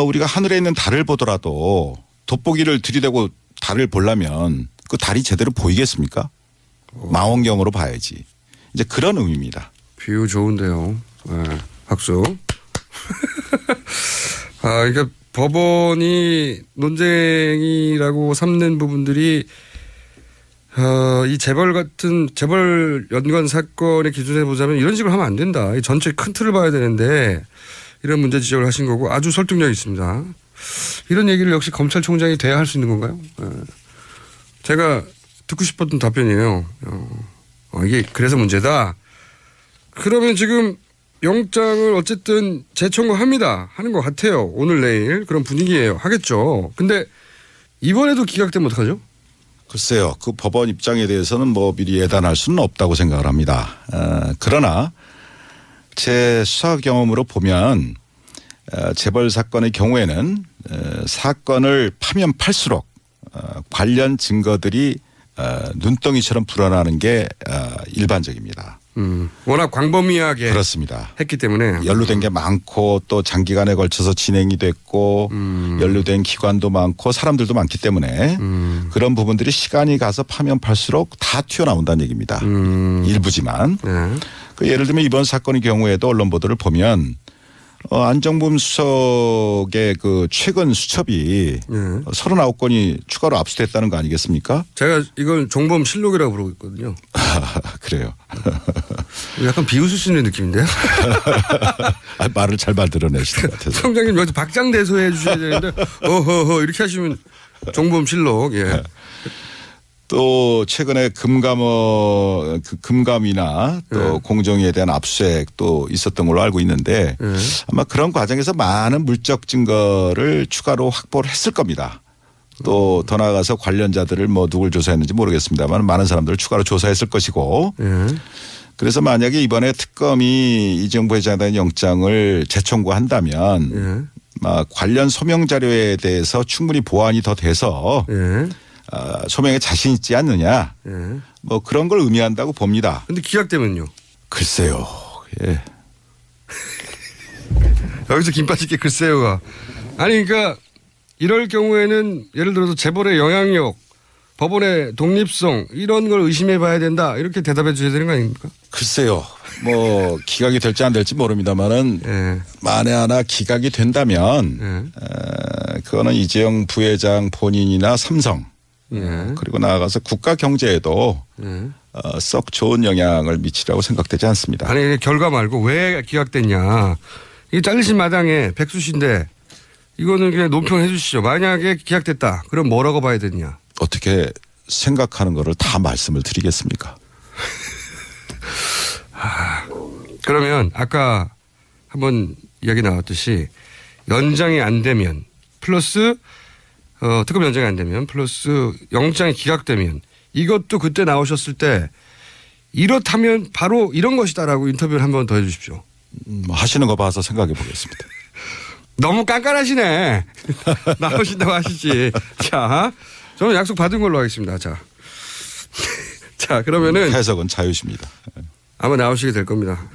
우리가 하늘에 있는 달을 보더라도 돋보기를 들이대고 달을 보려면 그 달이 제대로 보이겠습니까? 망원경으로 봐야지. 이제 그런 의미입니다. 비유 좋은데요. 네. 박수. 그러니까 법원이 논쟁이라고 삼는 부분들이 이 재벌 연관 사건의 기준에 보자면 이런 식으로 하면 안 된다. 이 전체 큰 틀을 봐야 되는데 이런 문제 지적을 하신 거고 아주 설득력이 있습니다. 이런 얘기를 역시 검찰총장이 돼야 할 수 있는 건가요? 제가 듣고 싶었던 답변이에요. 이게 그래서 문제다. 그러면 지금 영장을 어쨌든 재청구합니다. 하는 것 같아요. 오늘 내일 그런 분위기예요. 하겠죠. 근데 이번에도 기각되면 어떡하죠? 글쎄요. 그 법원 입장에 대해서는 뭐 미리 예단할 수는 없다고 생각을 합니다. 그러나 제 수사 경험으로 보면 재벌 사건의 경우에는 사건을 파면 팔수록 관련 증거들이 눈덩이처럼 불어나는 게 일반적입니다. 워낙 광범위하게 그렇습니다. 했기 때문에 연루된 게 많고 또 장기간에 걸쳐서 진행이 됐고 연루된 기관도 많고 사람들도 많기 때문에 그런 부분들이 시간이 가서 파면 팔수록 다 튀어나온다는 얘기입니다. 일부지만. 네. 그 예를 들면 이번 사건의 경우에도 언론 보도를 보면 안정범 수석의 그 최근 수첩이 39건이 추가로 압수됐다는 거 아니겠습니까? 제가 이걸 종범실록이라고 부르고 있거든요. 그래요. 약간 비웃을 수 있는 느낌인데요. 말을 잘 만들어내시는 것 같아서. 총장님 여기서 박장대소해 주셔야 되는데 어허허 이렇게 하시면 종범실록. 예. 또 최근에 금감이나 또 공정위에 대한 압수수색 또 있었던 걸로 알고 있는데 아마 그런 과정에서 많은 물적 증거를 추가로 확보를 했을 겁니다. 또 더 나아가서 관련자들을 뭐 누굴 조사했는지 모르겠습니다만 많은 사람들을 추가로 조사했을 것이고 그래서 만약에 이번에 특검이 이정부 회장에 대한 영장을 재청구한다면 관련 소명 자료에 대해서 충분히 보완이 더 돼서 소명에 자신 있지 않느냐 뭐 그런 걸 의미한다고 봅니다. 근데 기각되면요? 글쎄요. 예. 여기서 김 빠질게 글쎄요가. 아니 그러니까 이럴 경우에는 예를 들어서 재벌의 영향력, 법원의 독립성 이런 걸 의심해 봐야 된다. 이렇게 대답해 주셔야 되는 거 아닙니까? 글쎄요. 뭐 기각이 될지 안 될지 모릅니다만은 만에 하나 기각이 된다면 그거는 이재용 부회장 본인이나 삼성 그리고 나아가서 국가 경제에도 썩 좋은 영향을 미치라고 생각되지 않습니다. 아니 결과 말고 왜 기각됐냐. 이게 잘리신 마당에 백수신데 이거는 그냥 논평해 주시죠. 만약에 기각됐다. 그럼 뭐라고 봐야 되냐. 어떻게 생각하는 거를 다 말씀을 드리겠습니까? 그러면 아까 한번 이야기 나왔듯이 연장이 안 되면 플러스 특검 연장이 안 되면 플러스 영장이 기각되면 이것도 그때 나오셨을 때 이렇다면 바로 이런 것이다라고 인터뷰를 한번 더 해 주십시오. 하시는 거 봐서 생각해 보겠습니다. 너무 깐깐하시네. 나오신다고 하시지. 자, 저는 약속 받은 걸로 하겠습니다. 자, 그러면은 해석은 자유십니다. 아마 나오시게 될 겁니다.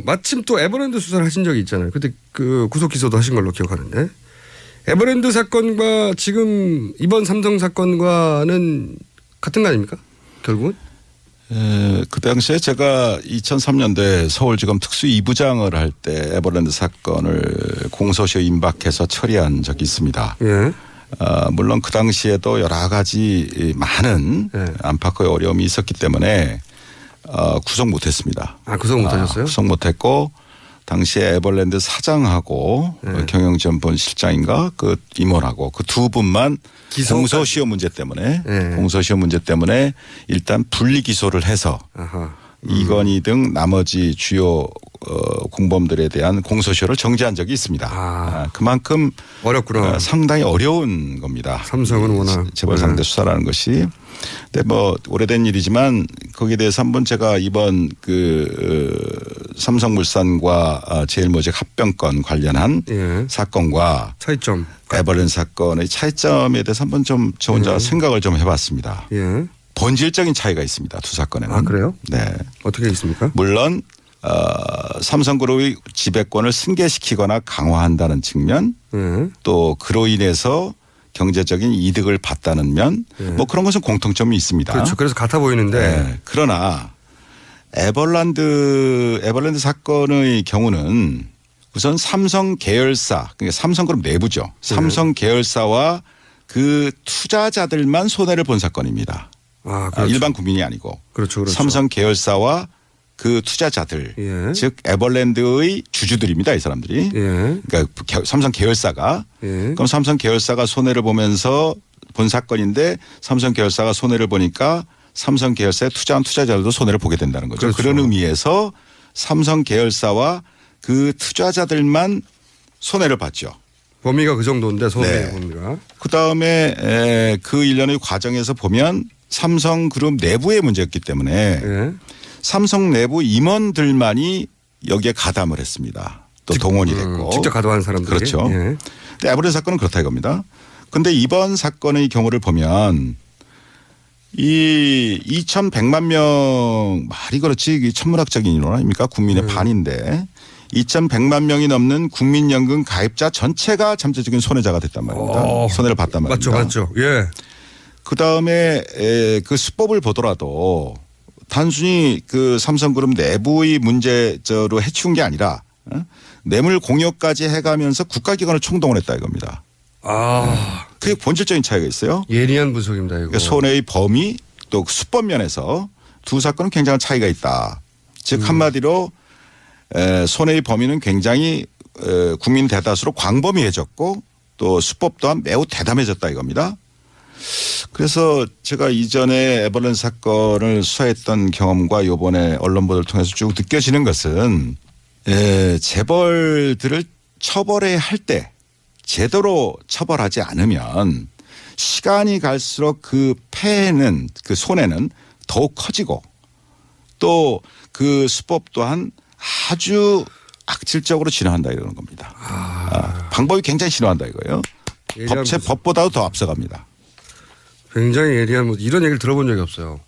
마침 또 에버랜드 수사를 하신 적이 있잖아요. 그때 그 구속 기소도 하신 걸로 기억하는데 에버랜드 사건과 지금 이번 삼성 사건과는 같은 거 아닙니까? 결국은? 그 당시에 제가 2003년도에 서울지검 특수 2부장을 할 때 에버랜드 사건을 공소시효 임박해서 처리한 적이 있습니다. 예. 물론 그 당시에도 여러 가지 많은 예. 안팎의 어려움이 있었기 때문에 구속 못했습니다. 구속 못하셨어요? 구속 못했고 당시에 에버랜드 사장하고 경영지원본 실장인가 그 임원하고 그 두 분만 공소시효 문제 때문에 공소시효 문제 때문에 일단 분리 기소를 해서 이건희 등 나머지 주요 공범들에 대한 공소시효를 정지한 적이 있습니다. 그만큼 어렵구나. 상당히 어려운 겁니다. 삼성은 워낙 재벌 상대 수사라는 것이. 근데 뭐 오래된 일이지만 거기에 대해서 한번 제가 이번 삼성물산과 제일모직 합병권 관련한 사건과 차이점. 에버랜드 사건의 차이점에 대해서 한번 좀 저 혼자 생각을 좀 해봤습니다. 본질적인 차이가 있습니다. 두 사건에는. 그래요? 네. 어떻게 있습니까? 물론 삼성그룹의 지배권을 승계시키거나 강화한다는 측면 또 그로 인해서 경제적인 이득을 봤다는 면 뭐 그런 것은 공통점이 있습니다. 그렇죠. 그래서 같아 보이는데. 네. 그러나 에버랜드 사건의 경우는 우선 삼성 계열사 그러니까 삼성그룹 내부죠. 삼성 계열사와 그 투자자들만 손해를 본 사건입니다. 그렇죠. 일반 국민이 아니고. 그렇죠. 삼성 계열사와 그 투자자들 즉 에버랜드의 주주들입니다. 이 사람들이. 그러니까 삼성 계열사가 그럼 삼성 계열사가 손해를 보면서 본 사건인데 삼성 계열사가 손해를 보니까 삼성 계열사에 투자한 투자자들도 손해를 보게 된다는 거죠. 그렇죠. 그런 의미에서 삼성 계열사와 그 투자자들만 손해를 봤죠. 범위가 그 정도인데 손해의 범위가. 그다음에 그 일련의 과정에서 보면 삼성그룹 내부의 문제였기 때문에 삼성 내부 임원들만이 여기에 가담을 했습니다. 또 동원이 됐고. 직접 가담한 사람들이. 그렇죠. 근데 에버랜드 사건은 그렇다 이겁니다. 그런데 이번 사건의 경우를 보면 이 2,100만 명 말이 그렇지 이게 천문학적인 인원 아닙니까? 국민의 반인데 2,100만 명이 넘는 국민연금 가입자 전체가 잠재적인 손해자가 됐단 말입니다. 손해를 봤단 말입니다. 맞죠. 예. 그다음에 그 수법을 보더라도 단순히 그 삼성그룹 내부의 문제로 해치운 게 아니라 뇌물 공여까지 해가면서 국가기관을 총동원 했다 이겁니다. 그게 본질적인 차이가 있어요. 예리한 분석입니다. 이거. 그러니까 손해의 범위 또 수법 면에서 두 사건은 굉장한 차이가 있다. 즉 한마디로 손해의 범위는 굉장히 국민 대다수로 광범위해졌고 또 수법 또한 매우 대담해졌다 이겁니다. 그래서 제가 이전에 에버랜드 사건을 수사했던 경험과 이번에 언론 보도를 통해서 쭉 느껴지는 것은 재벌들을 처벌해야 할 때 제대로 처벌하지 않으면 시간이 갈수록 그 폐해는 그 손해는 더욱 커지고 또 그 수법 또한 아주 악질적으로 진화한다 이러는 겁니다. 방법이 굉장히 진화한다 이거예요. 법보다도 더 앞서갑니다. 굉장히 예리한 이런 얘기를 들어본 적이 없어요.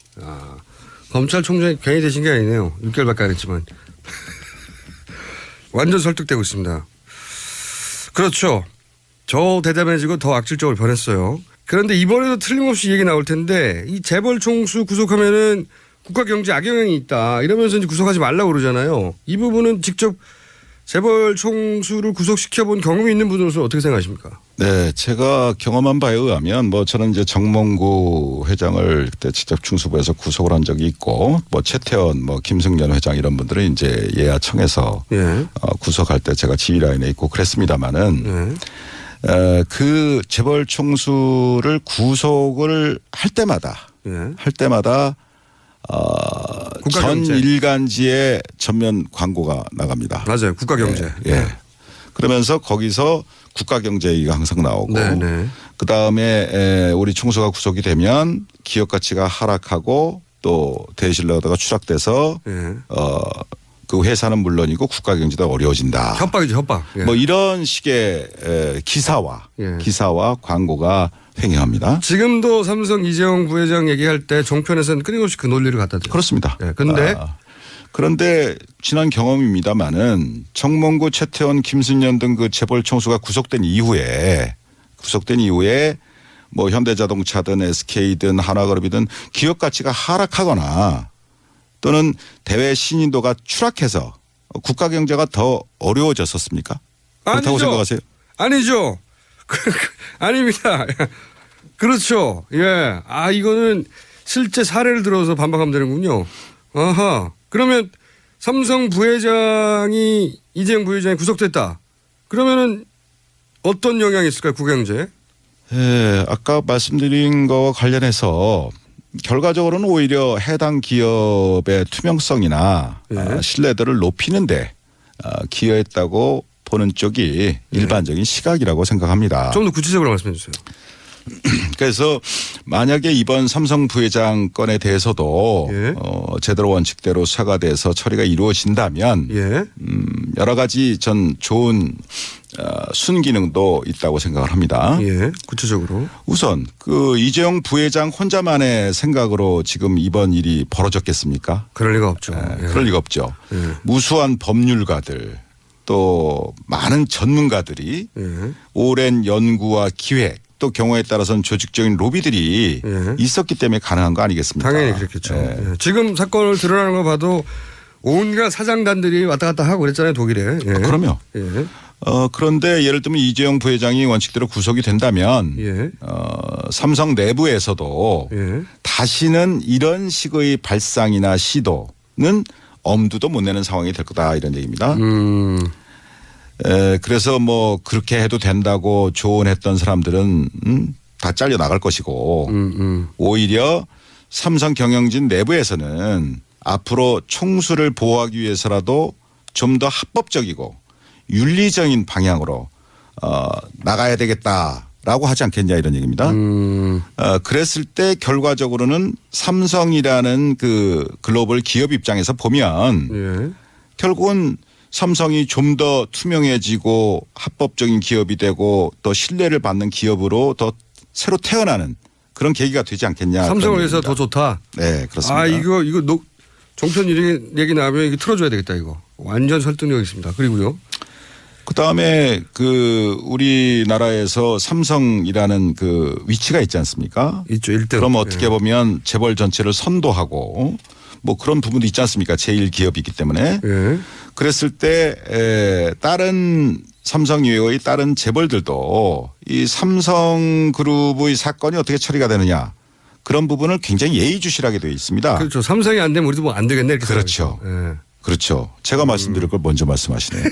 검찰총장이 괜히 되신 게 아니네요. 6개월밖에 안 했지만. 완전 설득되고 있습니다. 그렇죠. 더 대담해지고 더 악질적으로 변했어요. 그런데 이번에도 틀림없이 얘기 나올 텐데 이 재벌 총수 구속하면은 국가 경제 악영향이 있다 이러면서 이제 구속하지 말라고 그러잖아요. 이 부분은 직접 재벌 총수를 구속시켜본 경험이 있는 분으로서 어떻게 생각하십니까? 네, 제가 경험한 바에 의하면 뭐 저는 이제 정몽구 회장을 그때 직접 중수부에서 구속을 한 적이 있고 뭐 최태원 뭐 김승연 회장 이런 분들은 이제 예하청에서 구속할 때 제가 지휘라인에 있고 그랬습니다마는 그 재벌 총수를 구속을 할 때마다 전 일간지에 전면 광고가 나갑니다. 맞아요. 국가경제. 그러면서 거기서 국가경제 얘기가 항상 나오고 그다음에 우리 총수가 구속이 되면 기업 가치가 하락하고 또 대신료가 추락돼서 그 회사는 물론이고 국가경제도 어려워진다. 협박이죠. 협박. 뭐 이런 식의 기사와 광고가 횡행합니다. 지금도 삼성 이재용 부회장 얘기할 때 종편에서는 끊임없이 그 논리를 갖다 대요. 그렇습니다. 그런데 지난 경험입니다마는 정몽구, 최태원, 김순년 등 그 재벌 총수가 구속된 이후에 뭐 현대자동차든 SK든 한화그룹이든 기업 가치가 하락하거나 또는 대외 신인도가 추락해서 국가 경제가 더 어려워졌었습니까? 그렇다고 아니죠. 생각하세요? 아니죠. 아닙니다. 그렇죠. 예. 아, 이거는 실제 사례를 들어서 반박하면 되는군요. 아하. 그러면 삼성 부회장이 이재용 부회장이 구속됐다. 그러면은 어떤 영향이 있을까요? 국경제에? 예, 아까 말씀드린 거와 관련해서 결과적으로는 오히려 해당 기업의 투명성이나 예. 신뢰도를 높이는데 기여했다고 보는 쪽이 일반적인 시각이라고 생각합니다. 좀 더 구체적으로 말씀해 주세요. 그래서 만약에 이번 삼성 부회장 건에 대해서도 예. 제대로 원칙대로 수사가 돼서 처리가 이루어진다면 예. 여러 가지 전 좋은 순기능도 있다고 생각을 합니다. 예. 구체적으로. 우선 그 이재용 부회장 혼자만의 생각으로 지금 이번 일이 벌어졌겠습니까? 그럴 리가 없죠. 예. 그럴 리가 없죠. 예. 무수한 법률가들 또 많은 전문가들이 예. 오랜 연구와 기획 또 경우에 따라서는 조직적인 로비들이 예. 있었기 때문에 가능한 거 아니겠습니까? 당연히 그렇겠죠. 예. 예. 지금 사건을 드러나는 거 봐도 온갖 사장단들이 왔다 갔다 하고 그랬잖아요, 독일에. 예. 그럼요. 예. 그런데 예를 들면 이재용 부회장이 원칙대로 구속이 된다면 예. 삼성 내부에서도 예. 다시는 이런 식의 발상이나 시도는 엄두도 못 내는 상황이 될 거다 이런 얘기입니다. 그래서 뭐 그렇게 해도 된다고 조언했던 사람들은 다 잘려 나갈 것이고 오히려 삼성 경영진 내부에서는 앞으로 총수를 보호하기 위해서라도 좀 더 합법적이고 윤리적인 방향으로 나가야 되겠다라고 하지 않겠냐 이런 얘기입니다. 그랬을 때 결과적으로는 삼성이라는 그 글로벌 기업 입장에서 보면 예. 결국은 삼성이 좀 더 투명해지고 합법적인 기업이 되고 또 신뢰를 받는 기업으로 더 새로 태어나는 그런 계기가 되지 않겠냐. 삼성을 위해서 얘기입니다. 더 좋다. 네, 그렇습니다. 아, 이거 종편 얘기 나오면 이거 틀어줘야 되겠다, 이거. 완전 설득력 있습니다. 그리고요. 그다음에 그 우리나라에서 삼성이라는 그 위치가 있지 않습니까? 있죠, 1등. 그럼 어떻게 보면 재벌 전체를 선도하고 뭐 그런 부분도 있지 않습니까? 제1기업이기 때문에. 예. 그랬을 때 다른 삼성 이외의 다른 재벌들도 이 삼성그룹의 사건이 어떻게 처리가 되느냐 그런 부분을 굉장히 예의주시하게 되어 있습니다. 그렇죠. 삼성이 안 되면 우리도 뭐 안 되겠네. 이렇게 그렇죠. 생각하죠. 예. 그렇죠. 제가 말씀드릴 걸 먼저 말씀하시네요.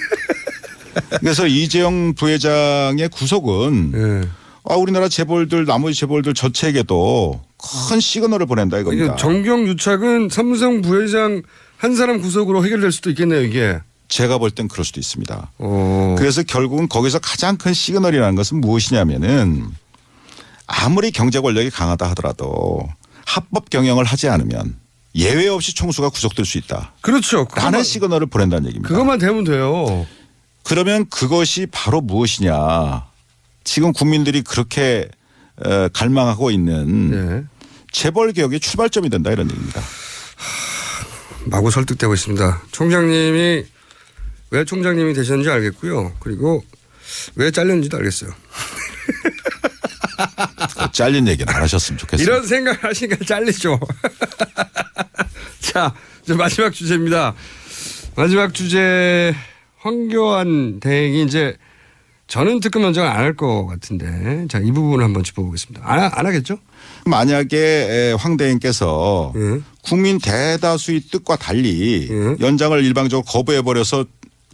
그래서 이재용 부회장의 구속은 예. 우리나라 재벌들 나머지 재벌들 전체에게도 큰 시그널을 보낸다 이겁니다. 정경유착은 삼성 부회장 한 사람 구속으로 해결될 수도 있겠네요, 이게. 제가 볼 땐 그럴 수도 있습니다. 어. 그래서 결국은 거기서 가장 큰 시그널이라는 것은 무엇이냐면은 아무리 경제 권력이 강하다 하더라도 합법 경영을 하지 않으면 예외 없이 총수가 구속될 수 있다. 그렇죠. 라는 시그널을 보낸다는 얘기입니다. 그것만 되면 돼요. 그러면 그것이 바로 무엇이냐. 지금 국민들이 그렇게 갈망하고 있는 예. 재벌 개혁의 출발점이 된다 이런 얘기입니다. 마구 설득되고 있습니다. 총장님이 왜 총장님이 되셨는지 알겠고요. 그리고 왜 잘렸는지도 알겠어요. 잘린 얘기는 안 하셨으면 좋겠어요. 이런 생각 하시니까 잘리죠. 자, 이제 마지막 주제입니다. 마지막 주제 황교안 대행이 이제 저는 특검 연장을 안 할 것 같은데 자, 이 부분을 한번 짚어보겠습니다. 안 하겠죠? 만약에 황 대행께서 예. 국민 대다수의 뜻과 달리 예. 연장을 일방적으로 거부해버려서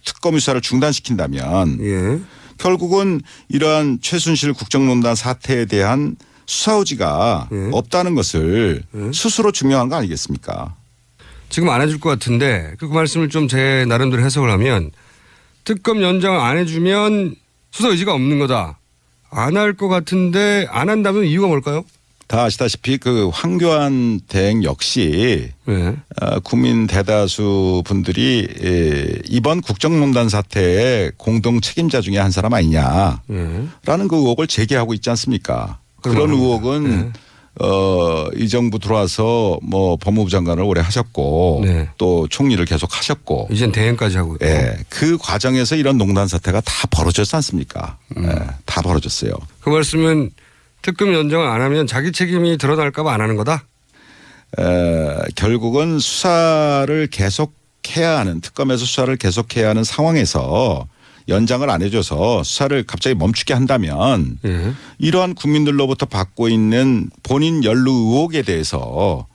특검 수사를 중단시킨다면 예. 결국은 이러한 최순실 국정농단 사태에 대한 수사 의지가 예. 없다는 것을 스스로 증명한 거 아니겠습니까? 지금 안 해줄 것 같은데 그 말씀을 좀 제 나름대로 해석을 하면 특검 연장을 안 해주면 수사 의지가 없는 거다. 안 할 것 같은데 안 한다면 이유가 뭘까요? 다 아시다시피 그 황교안 대행 역시 네. 국민 대다수 분들이 이번 국정농단 사태의 공동 책임자 중에 한 사람 아니냐라는 네. 그 의혹을 제기하고 있지 않습니까? 그런 의혹은 이 정부 들어와서 뭐 법무부 장관을 오래 하셨고 네. 또 총리를 계속 하셨고 이젠 대행까지 하고 있고. 예, 그 과정에서 이런 농단 사태가 다 벌어졌지 않습니까? 예, 다 벌어졌어요. 그 말씀은 특검 연장을 안 하면 자기 책임이 드러날까 봐 안 하는 거다? 결국은 수사를 계속해야 하는 특검에서 수사를 계속해야 하는 상황에서 연장을 안 해줘서 수사를 갑자기 멈추게 한다면 예. 이러한 국민들로부터 받고 있는 본인 연루 의혹에 대해서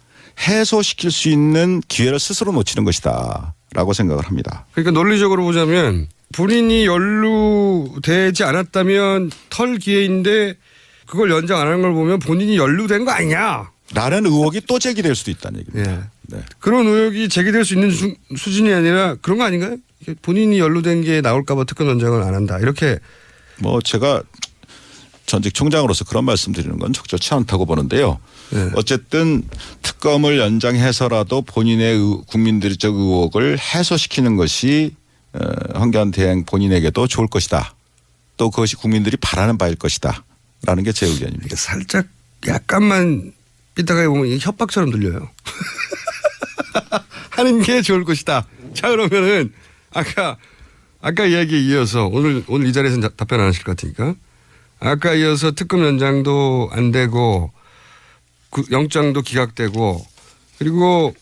해소시킬 수 있는 기회를 스스로 놓치는 것이다라고 생각을 합니다. 그러니까 논리적으로 보자면 본인이 연루되지 않았다면 털 기회인데 그걸 연장 안 하는 걸 보면 본인이 연루된 거 아니냐. 라는 의혹이 또 제기될 수도 있다는 얘기입니다. 예. 네. 그런 의혹이 제기될 수 있는 수준이 아니라 그런 거 아닌가요? 본인이 연루된 게 나올까 봐 특검 연장을 안 한다. 이렇게. 뭐 제가 전직 총장으로서 그런 말씀 드리는 건 적절치 않다고 보는데요. 네. 어쨌든 특검을 연장해서라도 본인의 국민들적 의혹을 해소시키는 것이 황교안 대행 본인에게도 좋을 것이다. 또 그것이 국민들이 바라는 바일 것이다. 라는 게 제 의견입니다. 살짝 약간만 삐딱하게 보면 이게 협박처럼 들려요. 하는 게 좋을 것이다. 자, 그러면은 아까 이야기에 이어서 오늘 이 자리에서는 답변 안 하실 것 같으니까 아까 이어서 특검 연장도 안 되고 영장도 기각되고 그리고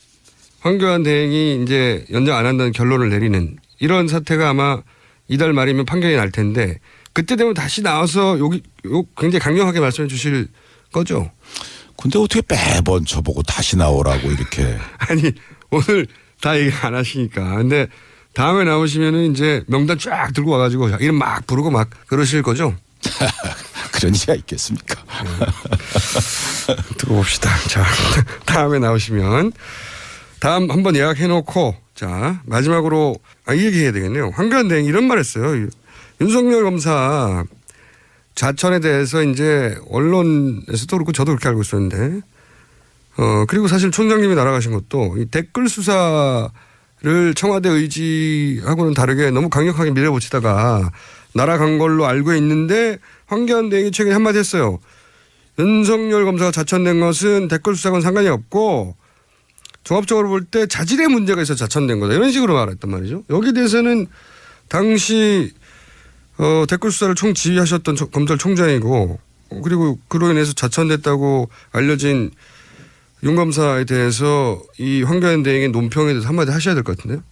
황교안 대행이 이제 연장 안 한다는 결론을 내리는 이런 사태가 아마 이달 말이면 판결이 날 텐데 그때 되면 다시 나와서 요 굉장히 강력하게 말씀해 주실 거죠? 근데 어떻게 매번 저보고 다시 나오라고 이렇게. 아니 오늘 다 얘기 안 하시니까. 근데 다음에 나오시면은 이제 명단 쫙 들고 와가지고 이름 막 부르고 막 그러실 거죠? 그런 이가 있겠습니까? 두고 봅시다. 자, 다음에 나오시면 다음 한번 예약해놓고 자 마지막으로 이 얘기 해야 되겠네요. 황교안 대행 이런 말 했어요. 윤석열 검사 자천에 대해서 이제 언론에서도 그렇고 저도 그렇게 알고 있었는데 그리고 사실 총장님이 날아가신 것도 이 댓글 수사를 청와대 의지하고는 다르게 너무 강력하게 밀어붙이다가 날아간 걸로 알고 있는데 황교안 대행이 최근에 한마디 했어요. 윤석열 검사가 자천된 것은 댓글 수사와는 상관이 없고 종합적으로 볼 때 자질의 문제가 있어 자천된 거다. 이런 식으로 말했단 말이죠. 여기에 대해서는 당시 댓글 수사를 총지휘하셨던 검찰총장이고 그리고 그로 인해서 자천됐다고 알려진 윤 검사에 대해서 이 황교안 대행의 논평에 대해서 한마디 하셔야 될 것 같은데요.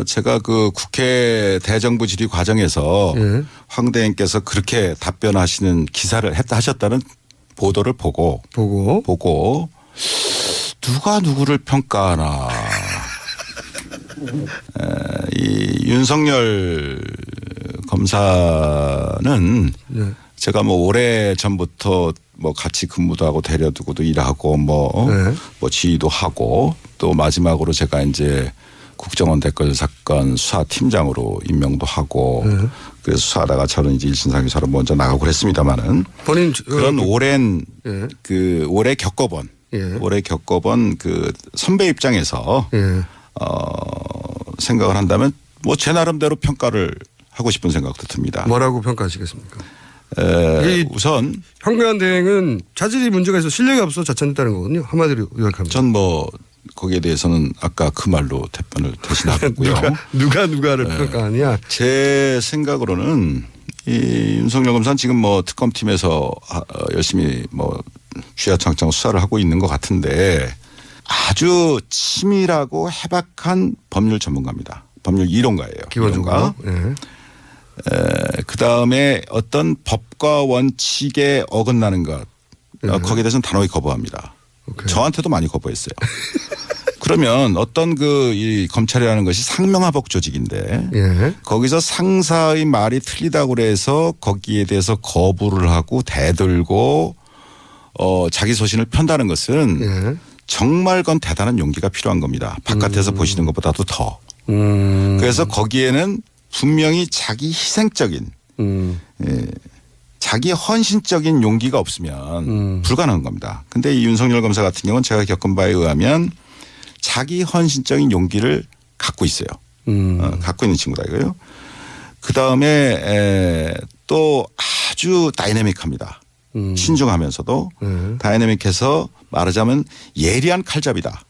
제가 그 국회 대정부 질의 과정에서 예. 황 대행께서 그렇게 답변하시는 기사를 하셨다는 보도를 보고 누가 누구를 평가하나. 이 윤석열 검사는 예. 제가 뭐 오래 전부터 뭐 같이 근무도 하고 데려두고도 일하고 뭐 지휘도 하고 또 마지막으로 제가 이제 국정원 댓글 사건 수사팀장으로 임명도 하고 그래서 수사하다가 저는 이제 일신상에서 먼저 나가고 그랬습니다만은 본인 그런 오랜 예. 그 오래 겪어본 그 선배 입장에서 생각을 한다면 뭐 제 나름대로 평가를 하고 싶은 생각도 듭니다. 뭐라고 평가하시겠습니까? 우선 황교안 대행은 자질이 문제가 있어 실력이 없어 자천됐다는 거거든요. 한마디로 요약하면. 전 뭐 거기에 대해서는 아까 그 말로 답변을 대신하겠고요. 누가를 평가하냐? 제 생각으로는 이 윤석열 검사는 지금 뭐 특검팀에서 열심히 뭐 쥐야창창 수사를 하고 있는 것 같은데 아주 치밀하고 해박한 법률 전문가입니다. 법률 이론가예요. 기본적으로. 그다음에 어떤 법과 원칙에 어긋나는 것 거기에 대해서는 단호히 거부합니다. 오케이. 저한테도 많이 거부했어요. 그러면 어떤 이 검찰이라는 것이 상명하복 조직인데 거기서 상사의 말이 틀리다고 그래서 거기에 대해서 거부를 하고 대들고 자기 소신을 편다는 것은 정말 그건 대단한 용기가 필요한 겁니다. 바깥에서 보시는 것보다도 더. 그래서 거기에는 분명히 자기 희생적인 자기 헌신적인 용기가 없으면 불가능한 겁니다. 근데 이 윤석열 검사 같은 경우는 제가 겪은 바에 의하면 자기 헌신적인 용기를 갖고 있어요. 갖고 있는 친구다 이거요. 그다음에 또 아주 다이내믹합니다. 신중하면서도 다이내믹해서 말하자면 예리한 칼잡이다.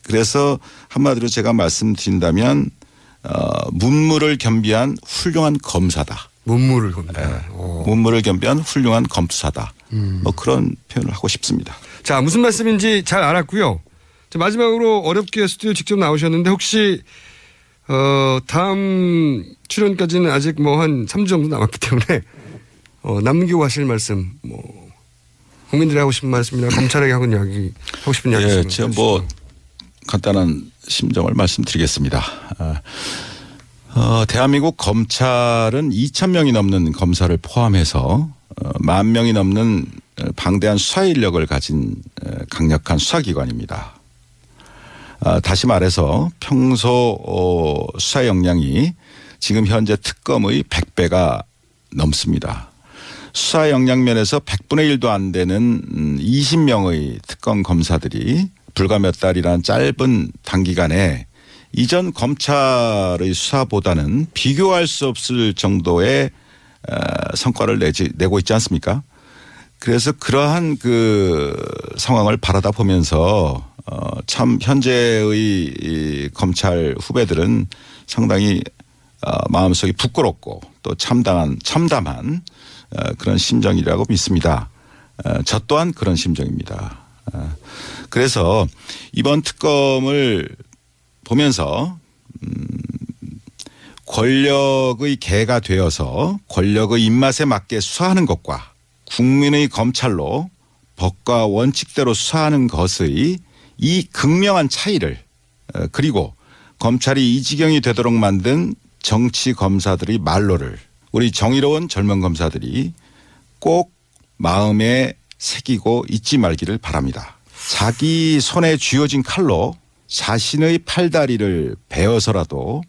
그래서 한마디로 제가 말씀드린다면 문무를 겸비한 훌륭한 검사다. 문무를 겸비한. 문무를 겸비한 훌륭한 검사다. 뭐 그런 표현을 하고 싶습니다. 자, 무슨 말씀인지 잘 알았고요. 자, 마지막으로 어렵게 스튜디오 직접 나오셨는데 혹시 다음 출연까지는 아직 뭐 한 3주 정도 남았기 때문에 남기고 하실 말씀, 뭐 국민들이 하고 싶은 말씀이나 검찰에게 하고 싶은 이야기 예, 있으면 제가 뭐 간단한 심정을 말씀드리겠습니다. 대한민국 검찰은 2,000명이 넘는 검사를 포함해서 10,000명이 넘는 방대한 수사 인력을 가진 강력한 수사기관입니다. 다시 말해서 평소 수사 역량이 지금 현재 특검의 100배가 넘습니다. 수사 역량 면에서 100분의 1도 안 되는 20명의 특검 검사들이 불과 몇 달이란 짧은 단기간에 이전 검찰의 수사보다는 비교할 수 없을 정도의 성과를 내고 있지 않습니까? 그래서 그러한 그 상황을 바라다 보면서 참 현재의 이 검찰 후배들은 상당히 마음속이 부끄럽고 또 참담한 그런 심정이라고 믿습니다. 저 또한 그런 심정입니다. 그래서 이번 특검을 보면서 권력의 개가 되어서 권력의 입맛에 맞게 수사하는 것과 국민의 검찰로 법과 원칙대로 수사하는 것의 이 극명한 차이를 그리고 검찰이 이 지경이 되도록 만든 정치 검사들의 말로를 우리 정의로운 젊은 검사들이 꼭 마음에 새기고 잊지 말기를 바랍니다. 자기 손에 쥐어진 칼로 자신의 팔다리를 베어서라도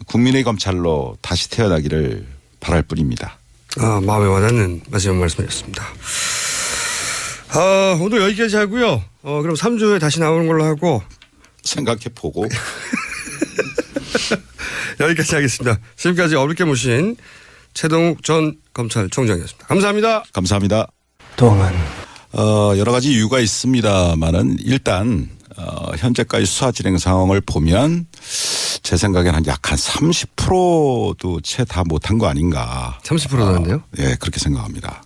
국민의 검찰로 다시 태어나기를 바랄 뿐입니다. 마음에 와닿는 마지막 말씀이었습니다. 오늘 여기까지 하고요. 그럼 3주 후에 다시 나오는 걸로 하고 생각해보고 여기까지 하겠습니다. 지금까지 어렵게 모신 최동욱 전 검찰총장이었습니다. 감사합니다. 감사합니다. 동안 여러 가지 이유가 있습니다만은 일단 현재까지 수사 진행 상황을 보면 제 생각에는 약 한 30%도 채 다 못한 거 아닌가. 30%나는데요? 예, 그렇게 생각합니다.